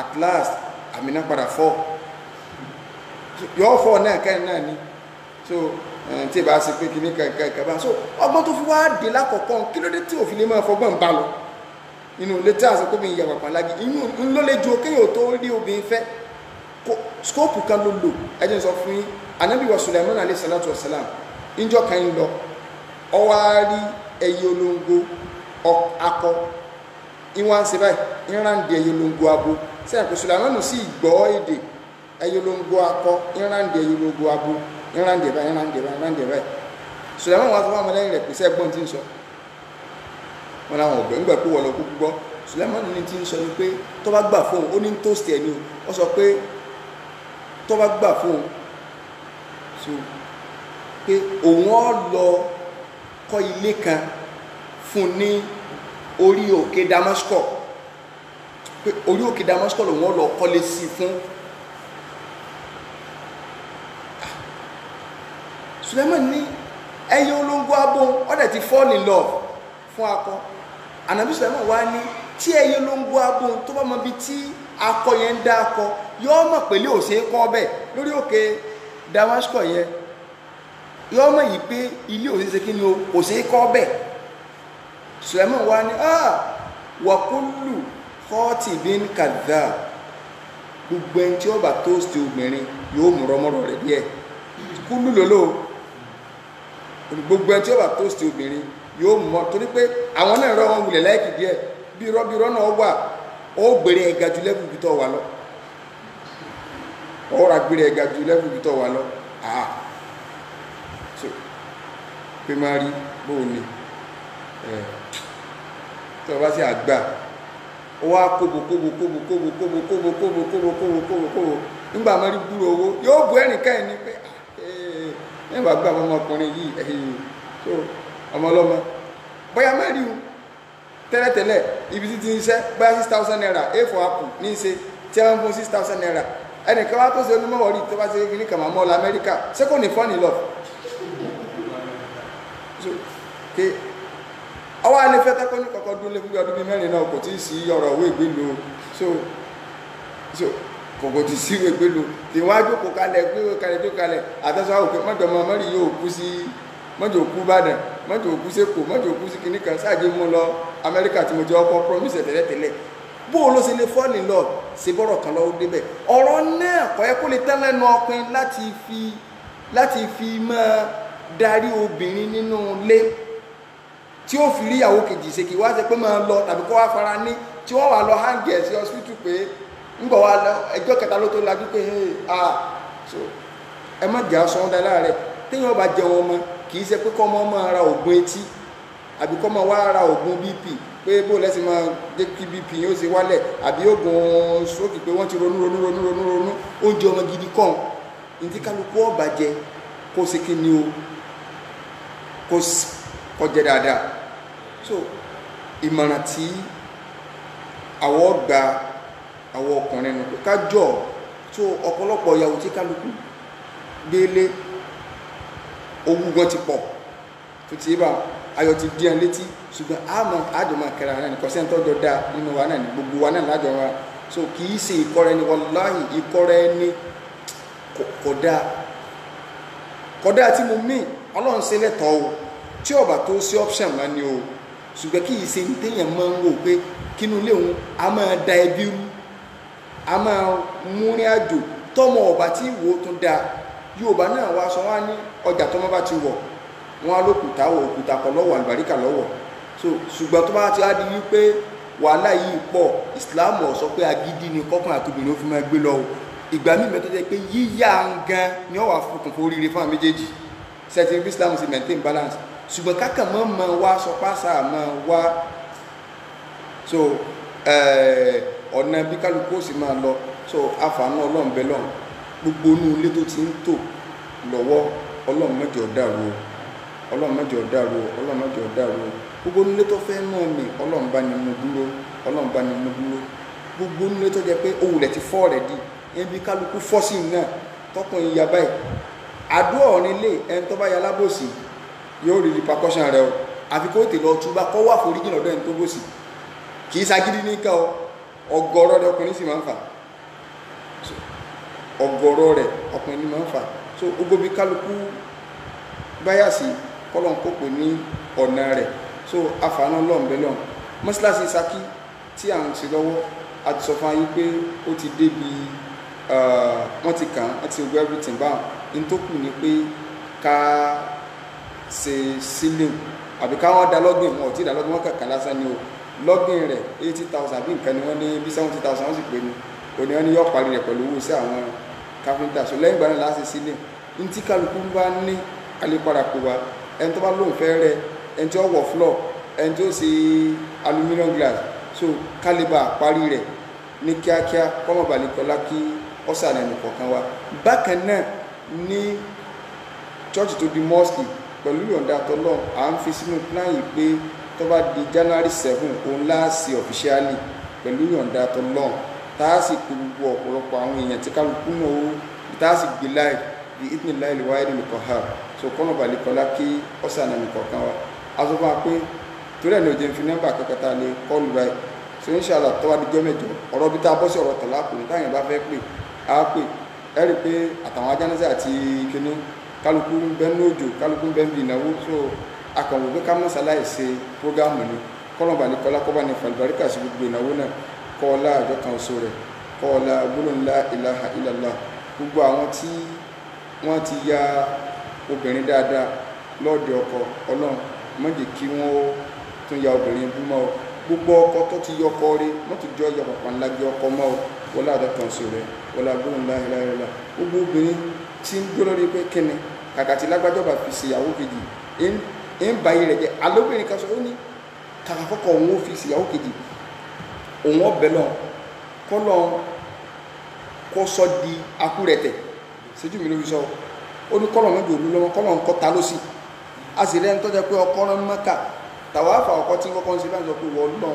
at last àmìnà padà fọ́ yọ́ fọ́ náà kẹ́rin náà ni so tí ìbá ṣe pé kìíní kẹ̀kẹ́ bá so ọgbọ́n tó fi wá dé lákọ̀ọ́kọ́ kí ló dé tí òfin lè máa fọgbọ́n bá lọ inú ilé tí a sọ pé mi ìyàwó àpàlági inú ló lè ju kéèyàn tó rí obìnrin fẹ́ skóòpù kan ló lò ẹjẹ́ sọ fún yín Ànábì wa Sulaiman alayhi salatu wasalam níjọ́ kan ń lọ ọwọ́ á rí ẹyẹ olóńgbò akọ ìwọ̀n ṣe báyìí ìrànde ẹyẹ olóńgbò abo sẹ́yìn pé Sulaiman sì gbọ́ èdè ẹyẹ olóńgbò akọ ìrànde ẹyẹ olóńgbò abo ìrànde báyìí Sulaiman wà tó wà mọ́lẹ́yìn rẹ̀ pèsè ẹgbọ́n tí ń sọ wọn làwọn ọ̀gbẹ́ ńgbà pé wọ́n lọ kúkú gbọ́ Sulaiman ní tí ń sọ ni pé tó bá gbà fóun ó ní tóòsì ẹ̀ ni ó sọ pé tó bá gbà fóun so pé òun ó lọ kọ́ ilé kan fún ní orí òkè Damascus pé orí òkè Damascus lòun ó lọ kọ́lé sí fún Sulaiman ní ẹyẹ olóńgbò abo ọ̀dẹ̀ ti fall in love fún akọ Ànábì Sulaiman wá ní tí ẹyẹ olóńgbò abo tó bá mọ bí tí akọ yẹn ń dá akọ yóò mọ̀ pẹ̀lú òsè kọ́ bẹ́ẹ̀ lórí òkè Damascus yẹn yóò mọ̀ yìí pé ilé òsè kí ni òsè kọ́ bẹ́ẹ̀ Sulaiman wá ní wa kullu khatibin kadhab gbogbo ẹni tí ó bá tóòsì obìnrin yóò mú rọmọrọ rẹ̀ díẹ̀ kúlù lòlò gbogbo ẹni tí ó bá tóòsì obìnrin yóò mọ̀ torí pé àwọn náà rọ wọn wulẹ̀ láìkì díẹ̀ bí irọ́ náà wà ó gbèrè ẹ̀ga ju lẹ́bù bí tọ́ wà lọ ó rà gbèrè ẹ̀ga ju lẹ́bù bí tọ́ wà lọ so pé máa rí bóò ni tí wọ́n bá sí àgbà ó wá kóbo nígbà máa rí búrò owó yóò bú ẹnìkan ẹni pé nígbà gbà ọmọkùnrin yìí so ọmọ ọlọ́mọ bóyá máa rí un tẹ́lẹ̀tẹ́lẹ̀ ibi títí ń ṣẹ́ bóyá 6,000 naira a for apple ní í ṣe tí wọ́n fún 6,000 naira ẹnìkan wá tó ṣe onímọ̀ rí tó bá ṣe kí ní kàmá mọ́ lamẹ́ríkà ṣé kò ní fọ́ọ̀nì lọ ọwọ́ alẹ́ fẹ́ tẹ́kọ́ ní kọ̀kọ́ dúró lé fún ọdún bíi mẹ́rin náà kò tí ì sí ọ̀rọ̀ owó ìgbélu so kò tí ì sí ìwé ìgbélu tí wọ́n á jókòó kalẹ̀ tó kalẹ̀ àtẹ́sọ́ òkè mọ́jọ mọ́ mẹ́rin yóò kú sí mọ́jọ òkú Ìbàdàn mọ́jọ òkú sẹ́kù mọ́jọ òkú sí kinní kan sáàjì mú lọ Amẹ́ríkà tí mo jẹ́ ọkọ̀ promise tẹ́lẹ̀tẹ́lẹ̀ bó o ló ṣe lè fall in love ṣe bọ́rọ̀ kan lọ́wọ́ débẹ̀ ọ̀rọ̀ náà kọ́ ẹ kó lè tẹ́ lẹ́nu ọkùnrin láti fi máa darí obìnrin nínú ilé tí ó fi rí ìyàwó kejì ṣe kí wá ṣe pé máa lọ tàbí kó wá fara ní tí wọ́n wà lọ hang ẹ̀ sí hospital pé ń bọ̀ wá lọ ẹjọ́ kẹta ló tó lajú pé so ẹ má jà sọ ọ́n dá láàrẹ̀ téèyàn bá jẹun ọmọ kì í ṣe pé kọ́ ọmọ máa ra oògùn etí àbí kọ́ máa wá ra oògùn BP pé bó lẹ́sìn máa jẹ́ kí BP yóò ṣe wálẹ̀ àbí oògùn stroke pé wọ́n ti ronú oúnjẹ ọmọ gidi kàn ní tí kálukú ọ̀bà jẹ kó ṣe kí ni o kó jẹ dáadáa so ìmọ̀ràn tí àwọ̀ gba àwọ̀ ọkùnrin nù pé kájọ tó ọ̀pọ̀lọpọ̀ ìyàwó tí kálukú gbélé owó gan ti pọ̀ tó ti bá ayọ̀ ti díẹ̀ létí ṣùgbọ́n àjọmọ̀ kẹrẹ ara ní kọ́sẹ́ntọ́jọ́ dá nínú wa náà ní gbogbo wa náà lájọ wa so kì í ṣe ìkọ́rẹ́ ni wàláhì ìkọ́rẹ́ ní kódà tí mo mí ọlọ́run ṣe lẹ́tọ̀ọ́ o tí ọba tó sí option máa ní o ṣùgbọ́n kì í ṣe ní téèyàn máa ń wò pé kínú ilé òun a máa da ẹbí rú a máa múrin àjò tọmọ ọba tí ìwò tún da Yorùbá náà wá sọ wá ní ọjà tọmọ bá ti wọ̀ wọn á lókùtà wọ òkúta kọ lọ́wọ́ àlùbáríkà lọ́wọ́ so ṣùgbọ́n tó bá ti wá di wípé wàhálà yìí pọ̀ Islam ọ̀ sọ pé agídí ni kọ́kùnrin àti obìnrin ó fi máa gbé lọ ìgbà míì mẹ́tọ́ jẹ́ pé yíyá gan ni ó wà fún oríire fún àwọn méjèèjì sẹ́tì bí Islam ti maintain balance ṣùgbọ́n kákà mọ́ wá sọ pásá mọ́ wá so ọ̀nà bí kálukú ó sì máa lọ so àfààní Ọlọ́run bẹ lọ́run gbogbo inú ilé tó ti ń tò lọ́wọ́ Ọlọ́run mẹ́jọ dàrú Ọlọ́run mẹ́jọ dàrú Ọlọ́run mẹ́jọ dàrú gbogbo inú ilé tó fẹ́ náà ni Ọlọ́run bá ní mú dúró Ọlọ́run bá ní mú dúró gbogbo inú ilé tó jẹ́ pé owó rẹ̀ ti fọ́ rẹ̀ di ẹbí kálukú fọ́sí náà tọkùnrin ya báyìí àdó ọ̀rin lè ẹni tó bá ya lábòsí yóò rí repercussion rẹ o àfi kó tè lọ túbá kọ́ wà foríjì lọ́dọ̀ ẹni tó bòsí kì í sagídí níkà o ọ̀gọ̀rọ̀ rẹ ọkùnrin sì máa ń fà ọ̀gọ̀rọ̀ rẹ ọkùnrin ní máa ń fà so gbogbo bí kálukú báyà sí kọ́lọ̀ ń kópe ní ọ̀nà rẹ̀ so àfààní lọ́nbẹ́lọ́n mọ́sálásí Ṣakí tí à ń ṣe lọ́wọ́ a ti sọ fún ayé pé ó ti débi wọ́n ti kàn án ti gbọ́ everything báwọn in tó kù ni pé ká ṣe ceiling àbí káwọn da login wọn ò tí ì da login wọn kàkà lásán ni o login rẹ̀ 80,000 bí nǹkan ni wọ́n ní bí 70,000 wọ́n sì pé ni òní wọ́n ní yọ parí rẹ̀ pẹ̀lú owó sí àwọn káfíńtà so lẹ́yìn ìgbà náà láti ceiling ní tí kálukú bá ní alẹ́padà kó wa ẹni tó bá lóun fẹ́ rẹ ẹni tí ó wọ̀ floor ẹni tí ó ṣe aluminium glass so kálíbà parí rẹ̀ ní kíákíá kọ́mọ̀bàlì kọlá kí ọ̀sán ẹnu kọ̀ọ̀kan wa bákan náà ní church tó di mosque pẹ̀lú ìyọ̀ǹda tọ́lọ́ à ń fi sínú plan yìí pé tó bá di January 7 òun láàsì officially pẹ̀lú ìyọ̀ǹda tọ́lọ́ tá a sì kó gbogbo ọ̀pọ̀lọpọ̀ àwọn èèyàn tí kálukú náà ó tá a sì gbé láì di ìpín láì lè wáyé nínú kọ̀ọ̀há so kọ́mọ̀bàlì kọlá kí ọ̀sán ẹnu kọ̀ọ̀kan wa a sọ fún wa pé torí ẹ̀ ní òjò ìfi nọ́mbà kẹkẹta lè kọlù báyìí so inshallah tó wá di jọ́ mẹ́jọ ọ̀rọ̀ bí tá a bọ́ sí ọ̀rọ̀ tọ̀lá kò ní táyà bá fẹ́ pè á pè ẹ rí i pé àtàwọn ajánásẹ́ àti kíní kálukú ń bẹ ní òjò kálukú ń bẹ ń bi ìnáwó so akọ̀wé pé ká mọ́sálàì ṣe prógámù ni kọ́lọ̀bà ní kọ́lá kọ́bà ní falùbáríkà sí gbogbo ìnáwó náà kọ́ọ̀lá àjọ kan oṣù rẹ̀ kọ́ọ̀lá gbólóhùn la ilaha illallah gbogbo àwọn tí wọ́n ti ya obìnrin dáadáa lọ́ọ̀dẹ ọkọ Ọlọ́run má jẹ́ kí wọ́n tún ya obìnrin bú mọ́ gbogbo ọkọ tó ti yọkọ rí wọ́n ti jọ yọkọ̀ pàǹlági ọkọ mọ́ wọlé àjọ kan oṣù rẹ̀ wọlé gbólóhùn la ilaha illallah gbogbo obìnrin tí ń gbé lórí pé kíni kàkàtí lágbájọba fi ṣe ìyàwó kejì ń ba yìí rẹ̀ jẹ́ alóbìnrin kan sọ ó ní kàkà kọ́kọ́ òun ó fi ṣe ìyàwó kejì òun ọbẹ̀ lọ kọ́ lọ kó sọ di akúrẹ̀tẹ̀ ṣéjú mi ló fi sọ ó ní kọ́lọ̀ mẹ́jọ òlu lọ́wọ́ kọ́lọ̀ ń kọ́ ta ló sì a sì rẹ́ ń tọ́jà pé ọkọ rán mẹ́ka tàwa àfà ọkọ tí kọ́kọ́ ń ṣe láti sọ pé wọ́n lọ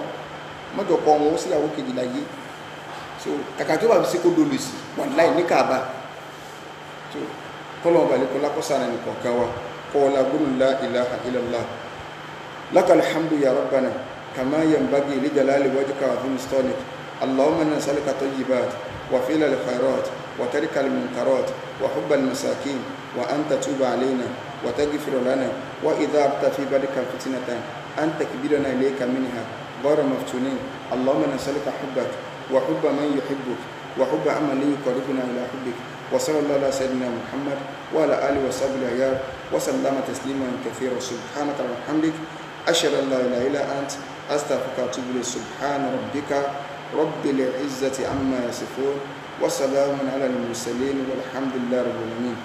mẹ́jọ kọ́ òun ó sì ìyàwó kejì láyé so kàkà tó bá fi ṣe kó dolo sí wà láì ní kàbá so kọ́lọ̀ balẹ̀ kọ́lá kọ́sára nìkan kan wa kọ́ọ̀lá gbólóhùn la ilaha illallah لك الحمد يا ربنا كما ينبغي لجلال وجهك وعظيم سلطانك. اللهم إنا نسألك طيبات وفعل الخيرات وترك المنكرات وحب المساكين وأن تتوب علينا وتغفر لنا وإذا أردت في بدك فتنة أن تكبرنا إليك منها غير مفتونين. اللهم نسألك حبك وحب من يحبك وحب عمل يقربنا إلى حبك. وصلى الله على سيدنا محمد وعلى آله وصحبه الأخيار وسلم تسليما كثيرا. سبحانك وبحمدك أشهد أن لا إله إلا أنت أستغفرك وأتوب إليك. سبحان ربك رب العزة عما يصفون وسلام على المرسلين والحمد لله رب العالمين.